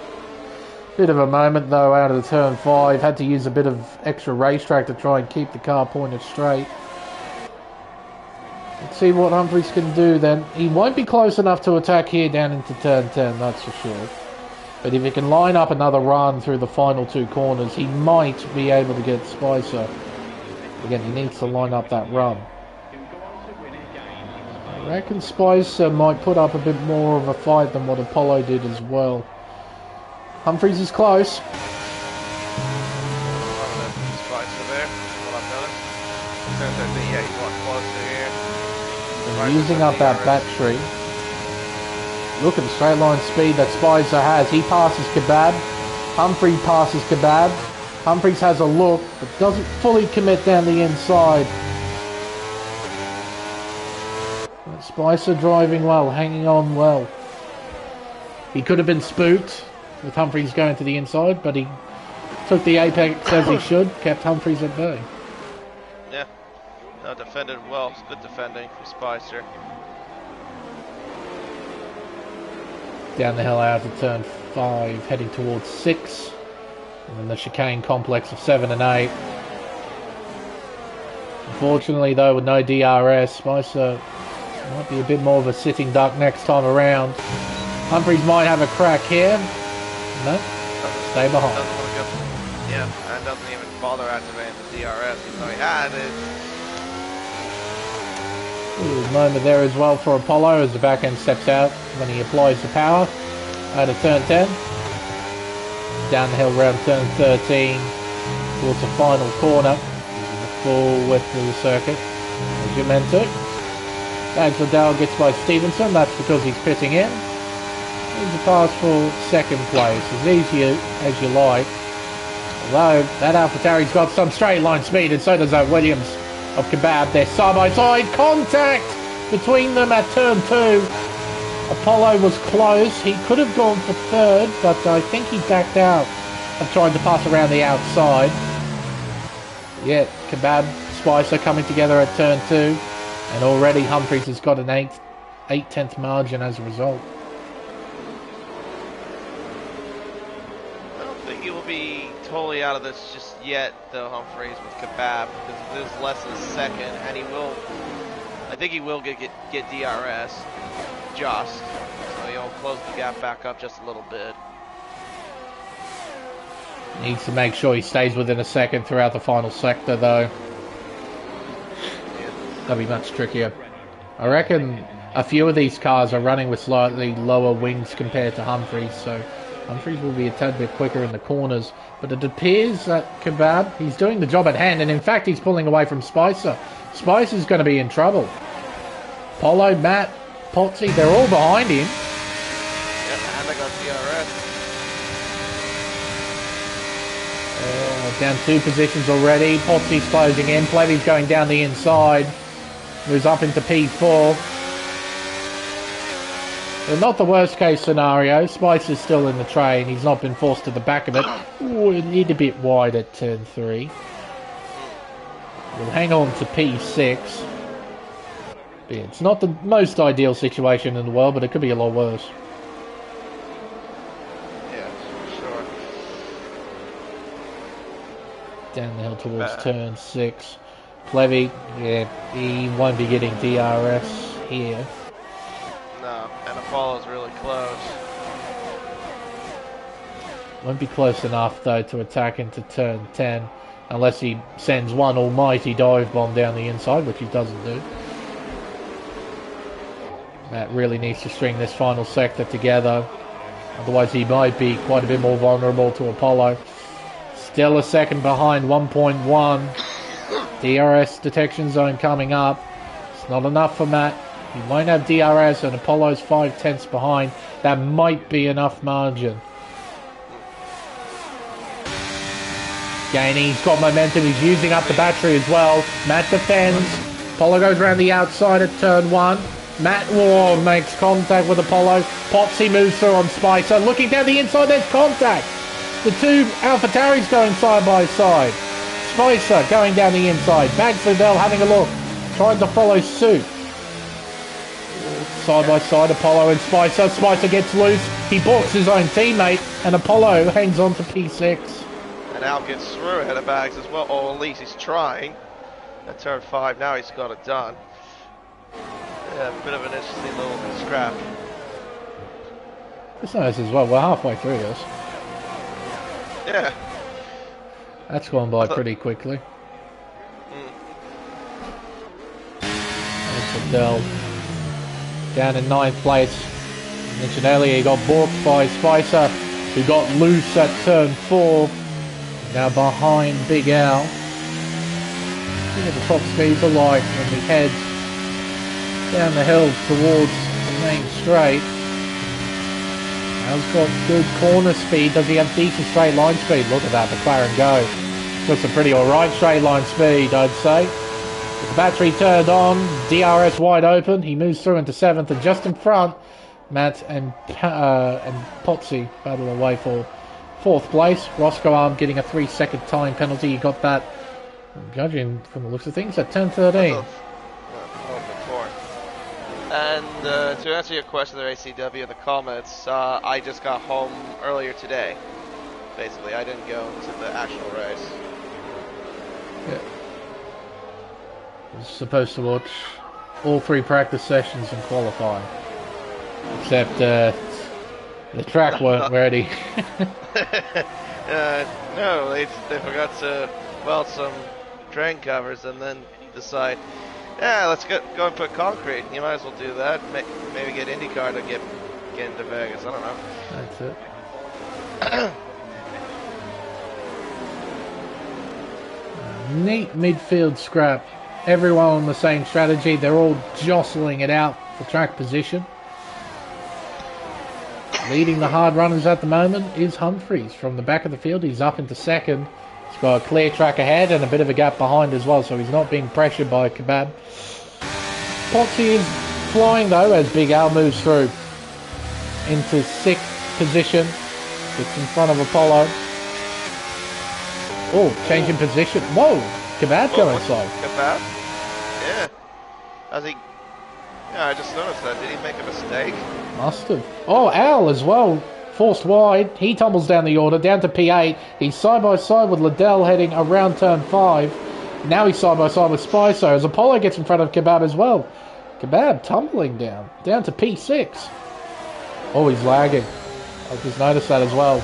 bit of a moment though out of the turn 5. Had to use a bit of extra racetrack to try and keep the car pointed straight. Let's see what Humphries can do then. He won't be close enough to attack here down into turn 10, that's for sure. But if he can line up another run through the final 2 corners, he might be able to get Spicer. Again, he needs to line up that run. I reckon Spicer might put up a bit more of a fight than what Apollo did as well. Humphries is close. Spicer there, what I've noticed. Turn 13, yeah, he's a lot closer here. And using up that battery. Look at the straight line speed that Spicer has. He passes Kebab. Humphrey passes Kebab. Humphries has a look, but doesn't fully commit down the inside. But Spicer driving well, hanging on well. He could have been spooked with Humphries going to the inside, but he took the apex as he should, kept Humphries at bay. Yeah, no, defended well. It's good defending from Spicer. Down the hill out to turn 5, heading towards 6. And then the chicane complex of 7 and 8. Unfortunately though, with no DRS, Spicer might be a bit more of a sitting duck next time around. Humphries might have a crack here. No, stay behind. Doesn't want to go, yeah, and doesn't even bother activating the DRS, even though he had it. Ooh, moment there as well for Apollo as the back end steps out when he applies the power. Out of turn 10. Down the hill round turn 13 towards the final corner. The full width of the circuit, as you're meant to. Bags Liddell gets by Stevenson, that's because he's pitting in. He's a pass for second place, as easy as you like. Although that AlphaTauri's got some straight line speed, and so does that Williams of Kebab. They're side by side. Contact between them at turn 2. Apollo was close. He could have gone for third, but I think he backed out of trying to pass around the outside. Yeah, Kebab, Spicer coming together at turn 2. And already Humphries has got an 8/10 margin as a result. I don't think he will be totally out of this just yet, though, Humphries, with Kebab, because it is less than a second, and he will, I think he will get DRS, just, so he'll close the gap back up just a little bit. Needs to make sure he stays within a second throughout the final sector, though. That'll be much trickier. I reckon a few of these cars are running with slightly lower wings compared to Humphries, so Humphries will be a tad bit quicker in the corners. But it appears that Kebab, he's doing the job at hand, and in fact he's pulling away from Spicer. Spicer's going to be in trouble. Polo, Matt, Potsy, they're all behind him. Yep, and they got DRS. Down 2 positions already. Potsy's closing in. Plevy's going down the inside. Moves up into P4. But not the worst case scenario. Spicer's still in the train. He's not been forced to the back of it. Ooh, it need a bit wide at turn 3. We'll hang on to P6. But yeah, it's not the most ideal situation in the world, but it could be a lot worse. Down the hill towards turn 6. Plevy, yeah, he won't be getting DRS here. No, and Apollo's really close. Won't be close enough, though, to attack into turn 10, unless he sends one almighty dive bomb down the inside, which he doesn't do. Matt really needs to string this final sector together, otherwise he might be quite a bit more vulnerable to Apollo. Still a second behind, 1.1. DRS detection zone coming up. It's not enough for Matt. He won't have DRS, and Apollo's 5/10 behind. That might be enough margin. Gaining, he's got momentum. He's using up the battery as well. Matt defends. Apollo goes around the outside at turn 1. Matt Ward makes contact with Apollo. Potsy moves through on Spicer. Looking down the inside, there's contact. The 2 AlphaTauris going side by side. Spicer going down the inside. Bagfidel having a look. Trying to follow suit. Side by side, Apollo and Spicer. Spicer gets loose. He balks his own teammate. And Apollo hangs on to P6. And Al gets through ahead of Bags as well. Or at least he's trying. At turn 5, now he's got it done. Yeah, a bit of an interesting little scrap. It's nice as well. We're halfway through this. Yeah. That's gone by pretty quickly. Dell down in 9th place. I mentioned earlier he got balked by Spicer, who got loose at turn 4. Now behind Big Al. See what the top speeds are like when he heads down the hill towards the main straight. Al's got good corner speed. Does he have decent straight line speed? Look at that, McLaren go. Got some pretty alright straight line speed, I'd say. With the battery turned on, DRS wide open. He moves through into 7th, and just in front, Matt and Potsy battle away for 4th place. Roscoe Arm getting a 3-second time penalty. He got that, judging from the looks of things, at turn 13. And to answer your question there, ACW, in the comments, I just got home earlier today. Basically, I didn't go to the actual race. Yeah. I was supposed to watch all 3 practice sessions and qualifying. Except the track weren't ready. No, they forgot to weld some drain covers and then decide, yeah, let's go and put concrete. You might as well do that. Maybe get IndyCar to get into Vegas. I don't know. That's it. Neat midfield scrap. Everyone on the same strategy. They're all jostling it out for track position. Leading the hard runners at the moment is Humphries. From the back of the field, he's up into second. He's got a clear track ahead and a bit of a gap behind as well, so he's not being pressured by Kebab. Potsy is flying though as Big Al moves through into 6th position. Gets in front of Apollo. Oh, changing position. Whoa! Kebab going slow. Kebab? Yeah. How's he... Yeah, I just noticed that. Did he make a mistake? Must have. Oh, Al as well. Forced wide. He tumbles down the order, down to P8. He's side by side with Liddell heading around turn 5. Now he's side by side with Spicer as Apollo gets in front of Kebab as well. Kebab tumbling down to P6. Oh, he's lagging. I just noticed that as well.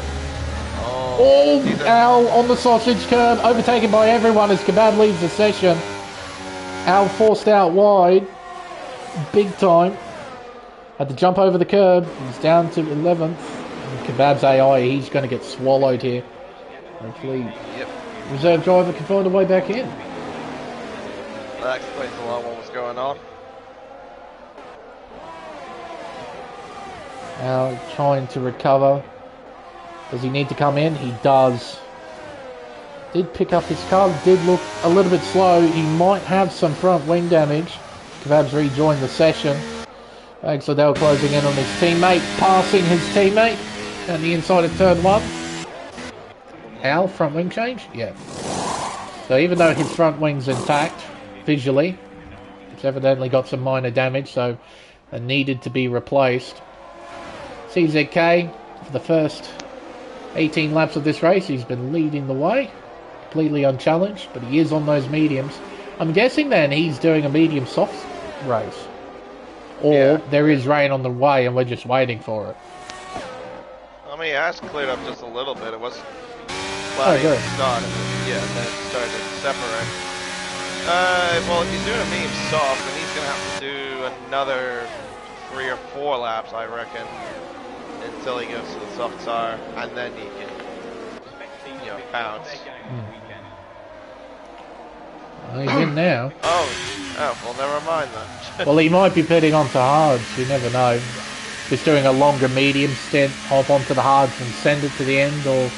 Oh, Al on the sausage curb, overtaken by everyone as Kebab leaves the session. Al forced out wide. Big time. Had to jump over the curb. He's down to 11th. And Kebab's AI, he's going to get swallowed here. Hopefully, reserve driver can find a way back in. That explains a lot what was going on. Al trying to recover. Does he need to come in? He does. Did pick up his car. Did look a little bit slow. He might have some front wing damage. Kebab's rejoined the session. Thanks, Liddell closing in on his teammate, passing his teammate down the inside of turn 1. Al, front wing change? Yeah. So even though his front wing's intact, visually, it's evidently got some minor damage, so it needed to be replaced. CZK, for the first 18 laps of this race, he's been leading the way, completely unchallenged, but he is on those mediums. I'm guessing then he's doing a medium soft race. Or there is rain on the way and we're just waiting for it. I mean, it has cleared up just a little bit. It was cloudy at the start, then it started to separate. Well, if he's doing a medium soft, then he's going to have to do another 3 or 4 laps, I reckon, until he goes to the soft tire, and then he can, bounce. Well, he's in now. Oh, well, never mind then. Well, he might be pitting onto hards, you never know. Just doing a longer medium stint, hop onto the hards and send it to the end, or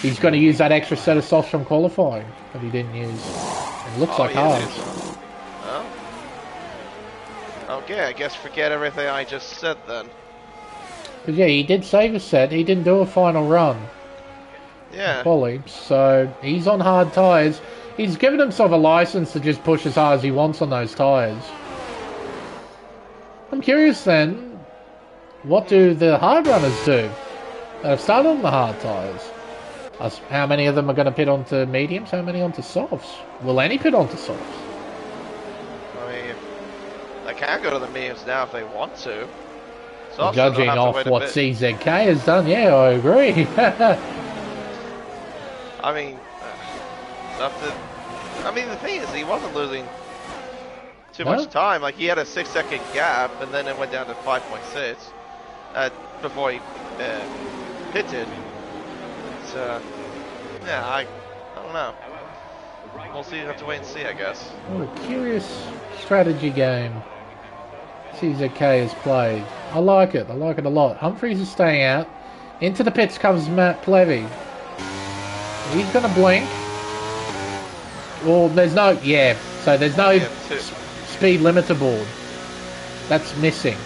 he's going to use that extra set of softs from qualifying that he didn't use. It looks like hards. Oh. Okay, I guess forget everything I just said then. Because yeah, he did save a set, he didn't do a final run. Yeah. Fully, so he's on hard tyres. He's given himself a license to just push as hard as he wants on those tyres. I'm curious then, what do the hard runners do that have started on the hard tyres? How many of them are going to pit onto mediums? How many onto softs? Will any pit onto softs? I mean, they can go to the mediums now if they want to. Well, judging off what CZK has done, yeah, I agree. I mean, the thing is, he wasn't losing too much time. Like, he had a 6-second gap, and then it went down to 5.6 before he pitted. So, yeah, I don't know. We'll see. Have to wait and see, I guess. Oh, a curious strategy game CZK has played. I like it. I like it a lot. Humphries is staying out. Into the pits comes Matt Plevy. He's going to blink. Well, there's no... Yeah, so there's no speed limiter board. That's missing.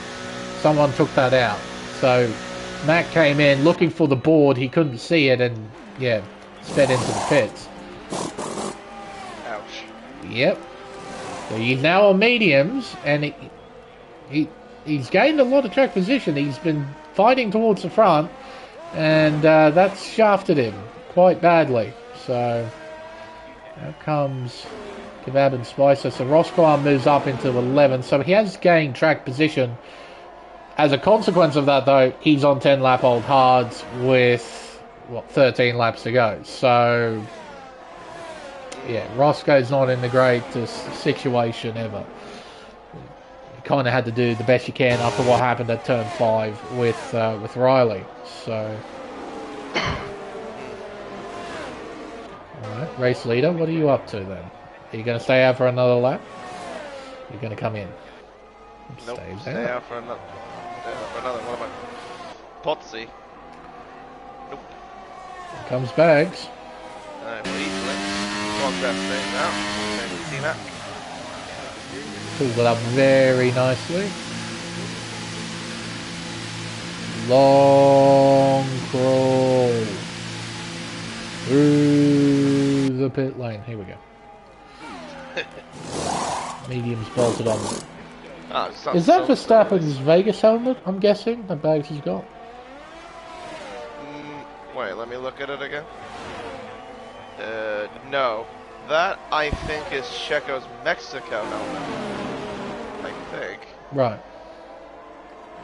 Someone took that out. So Matt came in looking for the board. He couldn't see it and, yeah, sped into the pits. Ouch. Yep. So he's now on mediums, and he's gained a lot of track position. He's been fighting towards the front, and that's shafted him quite badly. So now comes Kebab and Spicer. So Roscoe moves up into 11th. So he has gained track position. As a consequence of that, though, he's on 10 lap old hards with 13 laps to go. So yeah, Roscoe's not in the greatest situation ever. You kind of had to do the best you can after what happened at turn 5 with Riley. So alright, race leader, what are you up to then? Are you going to stay out for another lap? You're going to come in? Nope, stay out for another. What am I? Potsy. Nope. Here comes Bags. Easily. Crossplay now. Same with T-Mac. Pulled it up very nicely. Long crawl through the pit lane. Here we go. Medium's bolted on. Oh, is that Verstappen's Vegas helmet? I'm guessing that Bags has got. Wait, let me look at it again. No. That, I think, is Checo's Mexico helmet. I think. Right.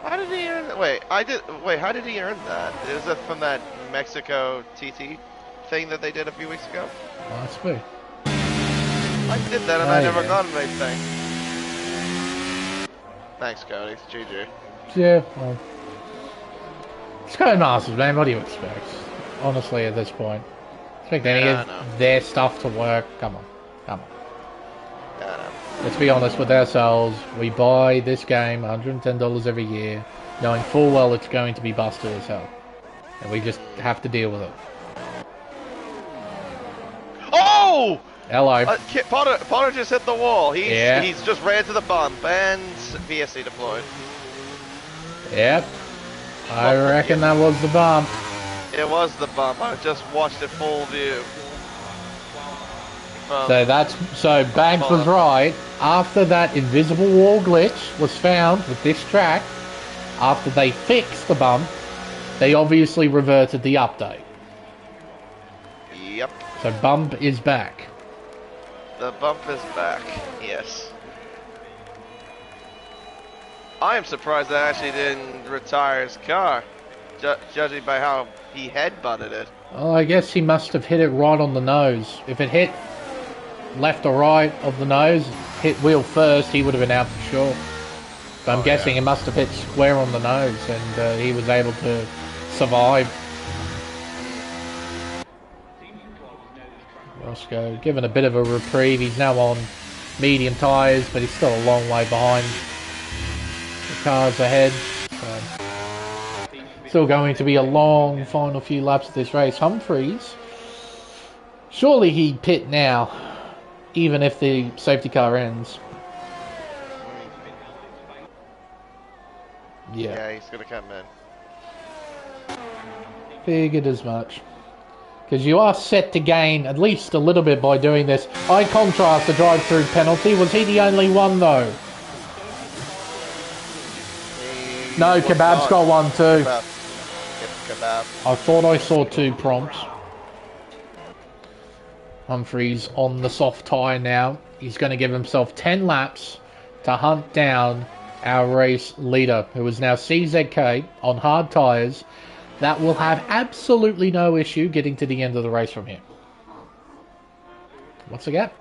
How did he earn that? Wait, how did he earn that? Is it from that Mexico TT thing that they did a few weeks ago? Must be. I did that and I never got anything. Thanks, Cody. GG. Yeah, well. It's kind of Masters, man. What do you expect? Honestly, at this point. Expect any of their stuff to work? Come on. Come on. Let's be honest with ourselves. We buy this game $110 every year, knowing full well it's going to be busted as hell. And we just have to deal with it. Oh! Hello. Potter just hit the wall. He's just ran to the bump and VSC deployed. Yep. I reckon that was the bump. It was the bump. I just watched it full view. So Bags was right. After that invisible wall glitch was found with this track, after they fixed the bump, they obviously reverted the update. Yep. So bump is back. The bump is back. Yes. I am surprised that actually didn't retire his car, judging by how he headbutted it. Well, I guess he must have hit it right on the nose. If it hit left or right of the nose, hit wheel first, he would have been out for sure. But I'm guessing it must have hit square on the nose, and he was able to survive. Roscoe given a bit of a reprieve. He's now on medium tyres, but he's still a long way behind the cars ahead. So still going to be a long final few laps of this race. Humphries, surely he'd pit now, even if the safety car ends. Yeah, he's going to come in. Figured as much. Because you are set to gain at least a little bit by doing this. I contrast the drive-through penalty. Was he the only one, though? No, Kebab's got one too. Kebab. I thought I saw 2 prompts. Humphries on the soft tyre now. He's going to give himself 10 laps to hunt down our race leader, who is now CZK on hard tyres. That will have absolutely no issue getting to the end of the race from here. What's the gap?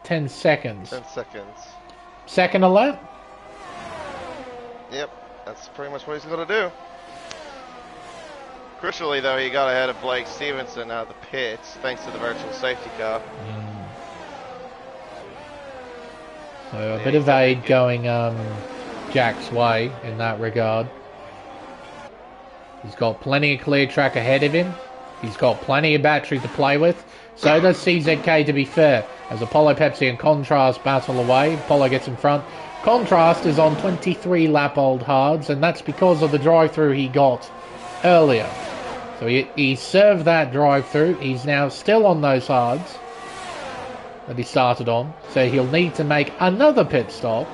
10 seconds. 10 seconds. Second a lap? Yep, that's pretty much what he's going to do. Crucially, though, he got ahead of Blake Stevenson out of the pits, thanks to the virtual safety car. So a bit of aid going Jack's way in that regard. He's got plenty of clear track ahead of him. He's got plenty of battery to play with. So does CZK, to be fair. As Apollo, Pepsi and Contrast battle away, Apollo gets in front. Contrast is on 23 lap old hards, and that's because of the drive-through he got earlier. So he served that drive-through. He's now still on those hards that he started on. So he'll need to make another pit stop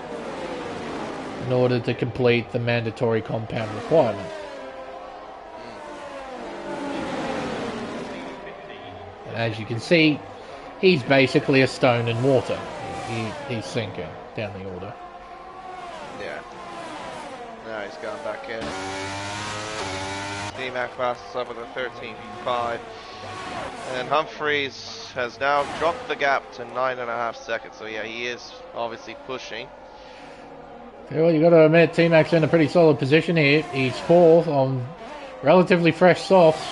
in order to complete the mandatory compound requirement. And as you can see, he's basically a stone in water. He's sinking down the order. Yeah. Now he's gone back in. D-Mac passes up with a 13.5. And Humphries has now dropped the gap to 9.5 seconds. So yeah, he is obviously pushing. Well, you got to admit, T-Mac's in a pretty solid position here. He's 4th on relatively fresh softs.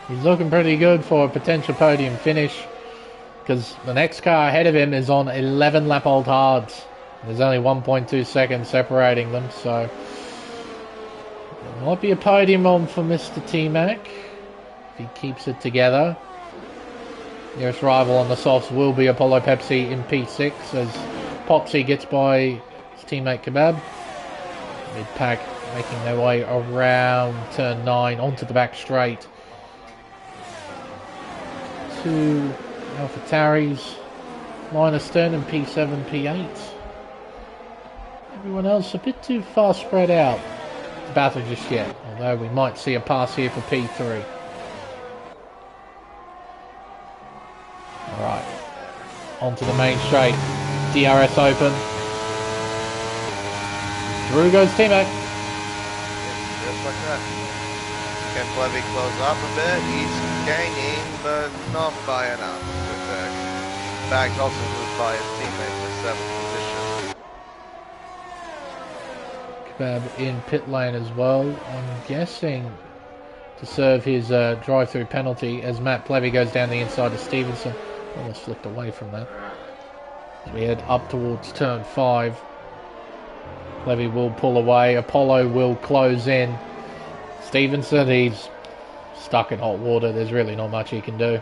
He's looking pretty good for a potential podium finish, because the next car ahead of him is on 11 lap old hards. There's only 1.2 seconds separating them, so Might be a podium on for Mr. T-Mac if he keeps it together. Nearest rival on the softs will be Apollo Pepsi in P6 as Popsy gets by his teammate Kebab. Mid-pack making their way around turn 9 onto the back straight. Two AlphaTauris, minus Stern in P7, P8. Everyone else a bit too far spread out to battle just yet, although we might see a pass here for P3. Alright, onto the main straight, DRS open. Through goes T-Mac. Just like that. Can Plevy close up a bit? He's gaining, but not by enough. In fact, also moved by his teammate for 7th position. Kebab in pit lane as well, I'm guessing to serve his drive-through penalty as Matt Plevy goes down the inside of Stevenson. Almost flicked away from that. As we head up towards turn 5. Plevy will pull away, Apollo will close in. Stevenson, he's stuck in hot water. There's really not much he can do.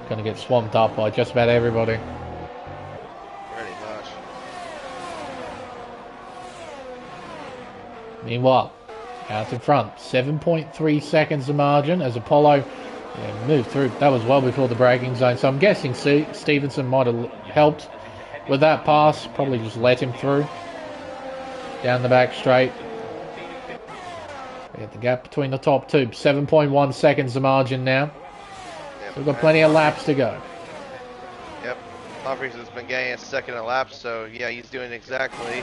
Going to get swamped up by just about everybody. Pretty much. Meanwhile, out in front, 7.3 seconds the margin as Apollo moved through. That was well before the braking zone, so I'm guessing Stevenson might have helped with that pass. Probably just let him through. Down the back straight. We have the gap between the top two. 7.1 seconds the margin now. Yep. We've got plenty of laps to go. Yep. Humphries has been getting a second a lap, so yeah, he's doing exactly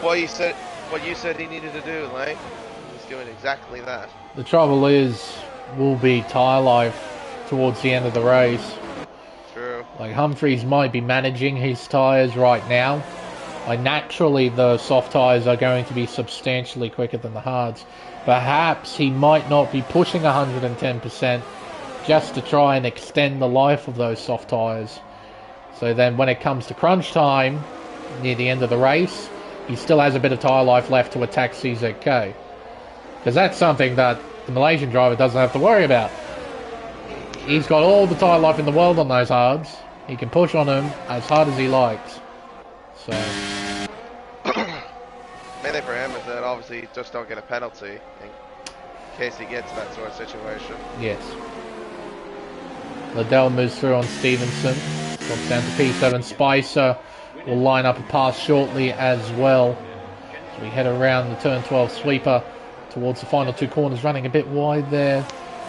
what you said he needed to do, Lane. He's doing exactly that. The trouble is, will be tyre life towards the end of the race. True. Like Humphries might be managing his tyres right now. Like naturally the soft tyres are going to be substantially quicker than the hards. Perhaps he might not be pushing 110% just to try and extend the life of those soft tyres. So then when it comes to crunch time, near the end of the race, he still has a bit of tyre life left to attack CZK. Because that's something that the Malaysian driver doesn't have to worry about. He's got all the tyre life in the world on those hards. He can push on them as hard as he likes. So mainly for him is that obviously he just don't get a penalty in case he gets that sort of situation. Yes. Liddell moves through on Stevenson. Drops down to P7. Spicer will line up a pass shortly as well. So we head around the turn 12 sweeper towards the final two corners, running a bit wide there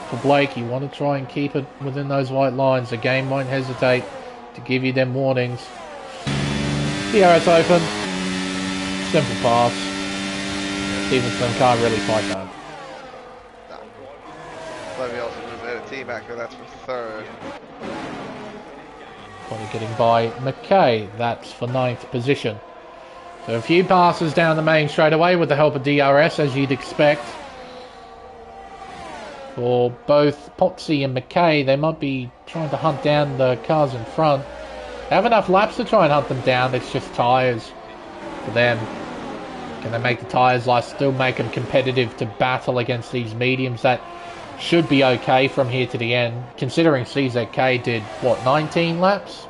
for Blake. You want to try and keep it within those white lines. The game won't hesitate to give you them warnings. DRS open. Simple pass. Stevenson can't really fight that. No. Levy also moves out of T-Mac, but that's for 3rd. Probably getting by McKay. That's for 9th position. So a few passes down the main straight away with the help of DRS, as you'd expect. For both Potsy and McKay, they might be trying to hunt down the cars in front. They have enough laps to try and hunt them down. It's just tyres for them. Can they make the tyres last, still make them competitive to battle against these mediums? That should be okay from here to the end, considering CZK did, what, 19 laps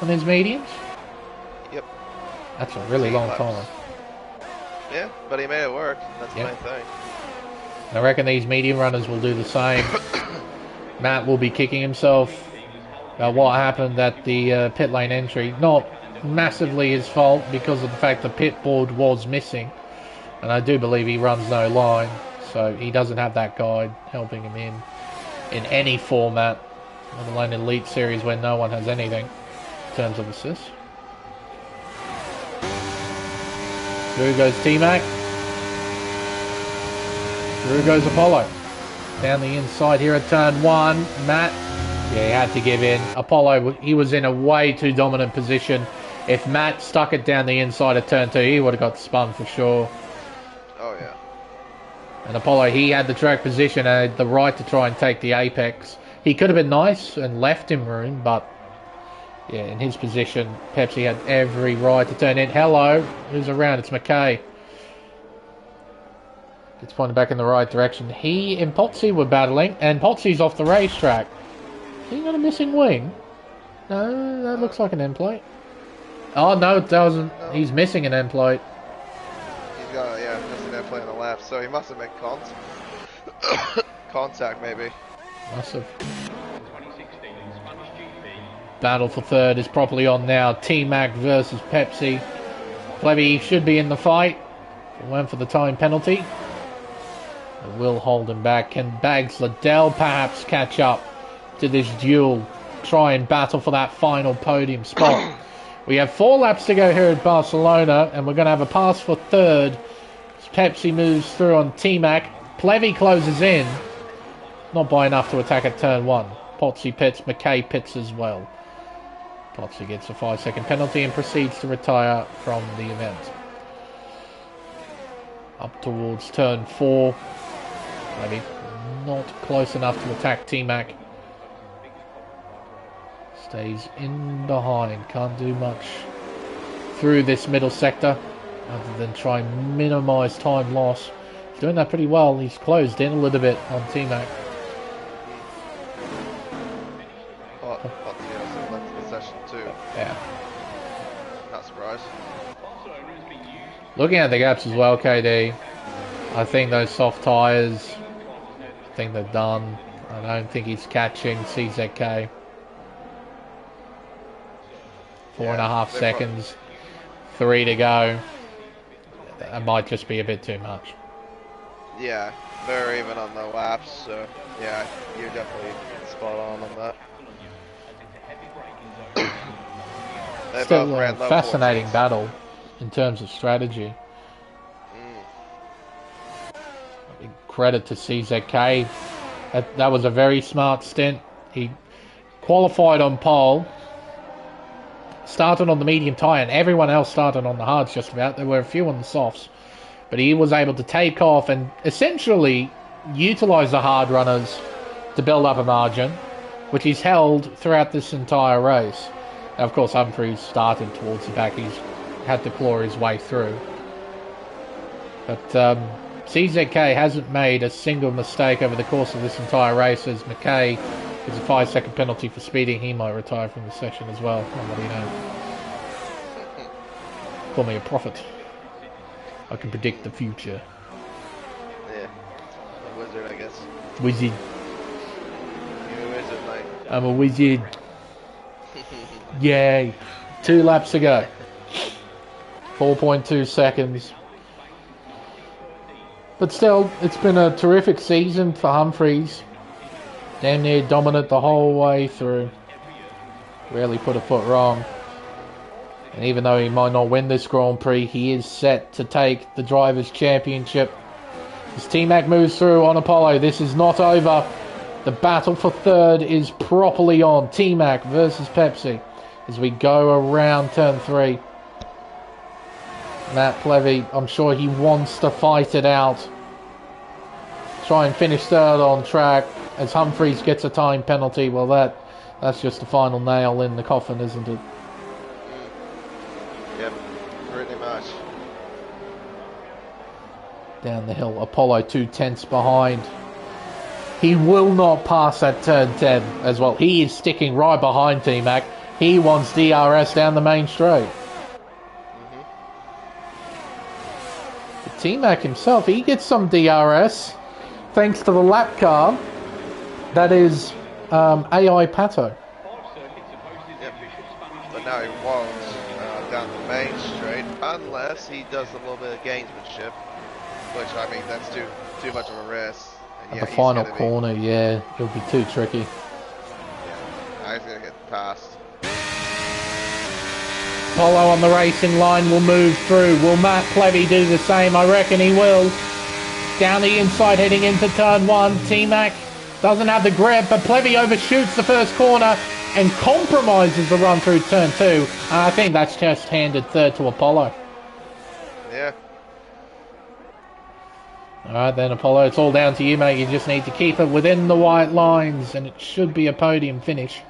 on his mediums? Yep. That's a really long time. Yeah, but he made it work. That's the main thing. I reckon these medium runners will do the same. Matt will be kicking himself about what happened at the pit lane entry. Not massively his fault because of the fact the pit board was missing. And I do believe he runs no line. So he doesn't have that guide helping him in any format. Let alone Elite Series where no one has anything in terms of assists. Through goes T-Mac. Through goes Apollo. Down the inside here at turn 1. Matt, yeah, he had to give in. Apollo, he was in a way too dominant position. If Matt stuck it down the inside of turn 2, he would have got spun for sure. Oh, yeah. And Apollo, he had the track position and had the right to try and take the apex. He could have been nice and left him room, but yeah, in his position, Pepsi had every right to turn in. Hello, who's around? It's McKay. It's pointed back in the right direction. He and Potsy were battling, and Potsy's off the racetrack. Is he got a missing wing? No, that looks like an end plate. Oh, no, it doesn't. No. He's missing an end plate. He's got, just an end plate on the left, so he must have made contact, maybe. Must have. Battle for third is properly on now. T-Mac versus Pepsi. Plevy should be in the fight. Went for the time penalty. It will hold him back. Can Bags Liddell perhaps catch up to this duel? Try and battle for that final podium spot. We have 4 laps to go here at Barcelona, and we're going to have a pass for third. Pepsi moves through on T-Mac. Plevy closes in. Not by enough to attack at turn 1. Potsy pits, McKay pits as well. Potsy gets a 5-second penalty and proceeds to retire from the event. Up towards turn 4. Maybe not close enough to attack T-Mac. Stays in behind. Can't do much through this middle sector other than try and minimise time loss. He's doing that pretty well. He's closed in a little bit on T-Mac. Yeah. Not surprised. Looking at the gaps as well, KD. I think those soft tyres, I think they're done. I don't think he's catching CZK. 4.5 seconds. 3 to go. That might just be a bit too much. Yeah, they're even on the laps, so yeah, you're definitely spot on that. Still a fascinating battle in terms of strategy. Credit to CZK. That was a very smart stint. He qualified on pole, started on the medium tyre, and everyone else started on the hards just about. There were a few on the softs, but he was able to take off and essentially utilise the hard runners to build up a margin, which he's held throughout this entire race. Now, of course, Humphries started towards the back. He's had to claw his way through. But CZK hasn't made a single mistake over the course of this entire race, as McKay gets a 5-second penalty for speeding. He might retire from the session as well. What do you know? Call me a prophet. I can predict the future. Yeah. A wizard, I guess. Wizard. You're a wizard, mate. I'm a wizard. Yay. 2 laps to go. 4.2 seconds. But still, it's been a terrific season for Humphries. Damn near dominant the whole way through. Rarely put a foot wrong. And even though he might not win this Grand Prix, he is set to take the Drivers' Championship. As T-Mac moves through on Apollo, this is not over. The battle for third is properly on. T-Mac versus Pepsi. As we go around turn 3. Matt Plevy, I'm sure he wants to fight it out. Try and finish third on track. As Humphries gets a time penalty, well that's just the final nail in the coffin, isn't it? Yep, pretty much. Down the hill, Apollo 2/10 behind. He will not pass at turn 10 as well. He is sticking right behind T-Mac. He wants DRS down the main straight. But T-Mac himself, he gets some DRS thanks to the lap car. That is AI Pato. Yep. But now he won't down the main straight unless he does a little bit of gamesmanship, which I mean that's too much of a risk. And at the final corner, yeah, it'll be too tricky. Yeah, he's gonna get past. Polo on the racing line will move through. Will Matt Plevy do the same? I reckon he will. Down the inside heading into turn 1. T-Mac doesn't have the grip, but Plevy overshoots the first corner and compromises the run through turn 2. And I think that's just handed third to Apollo. Yeah. Alright then, Apollo, it's all down to you, mate. You just need to keep it within the white lines, and it should be a podium finish.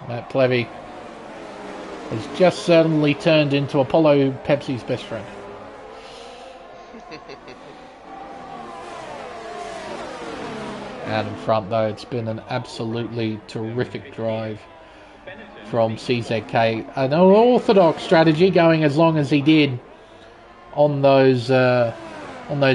Matt Plevy has just certainly turned into Apollo Pepsi's best friend. out in front though. It's been an absolutely terrific drive from CZK. An unorthodox strategy, going as long as he did on those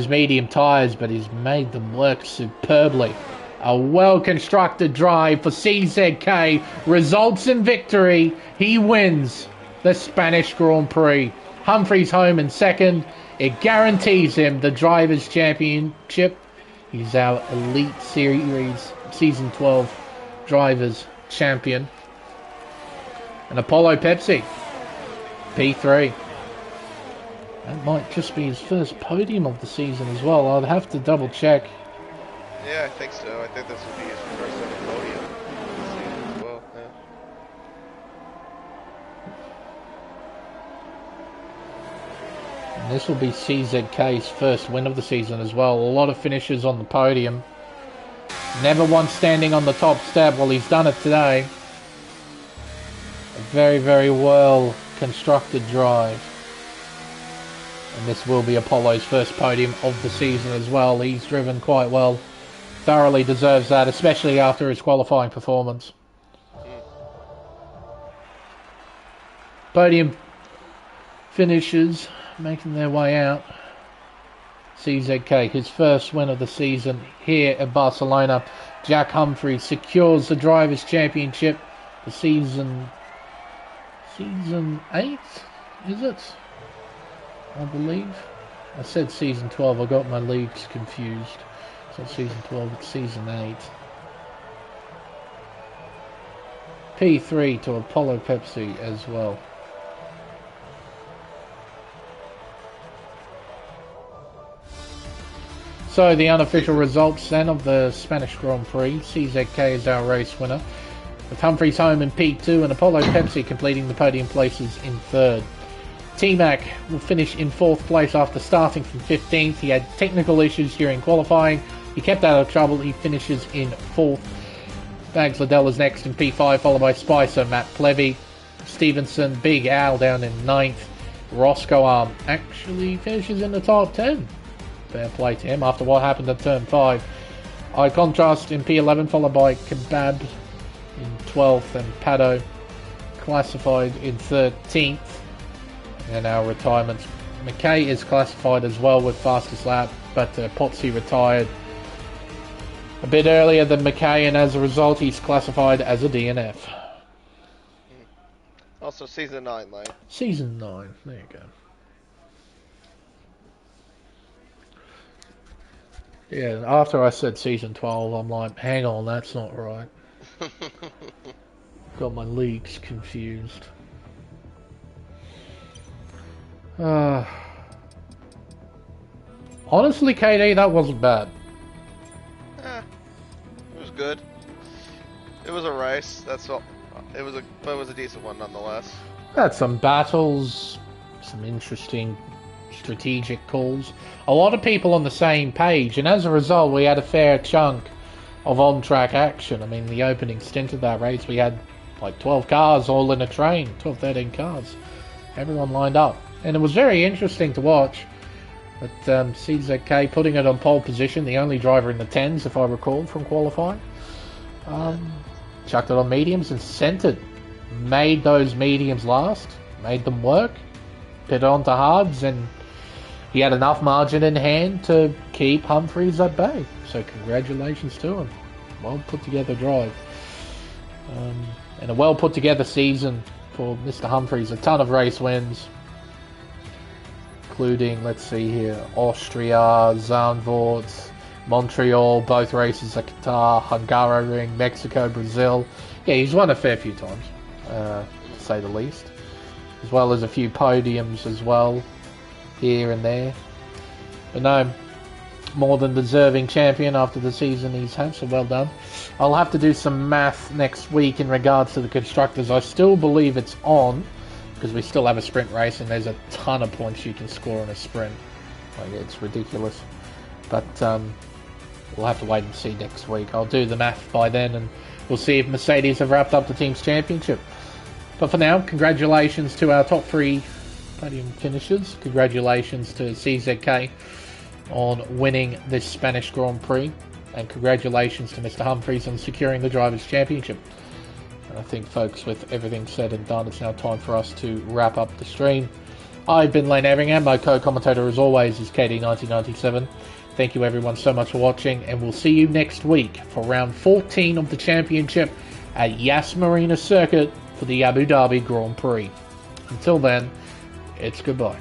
medium tyres, but he's made them work superbly. A well-constructed drive for CZK results in victory. He wins the Spanish Grand Prix. Humphreys home in second. It guarantees him the Drivers' Championship. He's our Elite Series Season 12 Drivers' Champion. And Apollo Pepsi, P3. That might just be his first podium of the season as well. I'd have to double check. Yeah, I think so. I think this will be his first ever podium of the season as well. Yeah. And this will be CZK's first win of the season as well. A lot of finishes on the podium. Never once standing on the top step. Well, he's done it today. A very, very well constructed drive. And this will be Apollo's first podium of the season as well. He's driven quite well. Thoroughly deserves that, especially after his qualifying performance. Podium finishes making their way out. CZK, his first win of the season here at Barcelona. Jack Humphreys secures the Drivers' Championship for season 8, is it? I believe. I said season 12, I got my leagues confused. It's not season 12, it's season 8. P3 to Apollo Pepsi as well. So the unofficial results then of the Spanish Grand Prix. CZK is our race winner, with Humphreys home in P2 and Apollo Pepsi completing the podium places in third. T-Mac will finish in 4th place after starting from 15th. He had technical issues during qualifying. He kept out of trouble. He finishes in 4th. Bags Liddell is next in P5, followed by Spicer, Matt Plevy, Stevenson, Big Al down in 9th. Roscoe Arm actually finishes in the top 10. Fair play to him after what happened at turn 5. I Contrast in P11, followed by Kebab in 12th, and Paddo classified in 13th. And our retirements. McKay is classified as well with fastest lap, but Potsy retired a bit earlier than McKay, and as a result he's classified as a DNF. Also season 9, Lane. Season 9, there you go. Yeah, after I said season 12, I'm like, hang on, that's not right. Got my leagues confused. Honestly, KD, that wasn't bad. It was good. It was a race. That's all. But it was a decent one nonetheless. Had some battles, some interesting strategic calls. A lot of people on the same page, and as a result, we had a fair chunk of on-track action. I mean, the opening stint of that race, we had like 12 cars all in a train, 12, 13 cars. Everyone lined up. And it was very interesting to watch. But CZK putting it on pole position, the only driver in the 10s, if I recall, from qualifying. Chucked it on mediums and sent it. Made those mediums last. Made them work. Pit on to hards, and he had enough margin in hand to keep Humphreys at bay. So congratulations to him. Well put together drive. And a well put together season for Mr. Humphreys. A ton of race wins. Including, let's see here, Austria, Zandvoort, Montreal, both races at Qatar, Hungaroring, Mexico, Brazil. Yeah, he's won a fair few times, to say the least. As well as a few podiums as well, here and there. But no, more than deserving champion after the season he's had, so well done. I'll have to do some math next week in regards to the constructors. I still believe it's on, because we still have a sprint race and there's a ton of points you can score in a sprint. Like, it's ridiculous. But we'll have to wait and see next week. I'll do the math by then and we'll see if Mercedes have wrapped up the team's championship. But for now, congratulations to our top 3 podium finishers. Congratulations to CZK on winning this Spanish Grand Prix. And congratulations to Mr. Humphries on securing the Drivers' Championship. And I think, folks, with everything said and done, it's now time for us to wrap up the stream. I've been Lane Everingham. My co-commentator, as always, is KD1997. Thank you, everyone, so much for watching, and we'll see you next week for round 14 of the championship at Yas Marina Circuit for the Abu Dhabi Grand Prix. Until then, it's goodbye.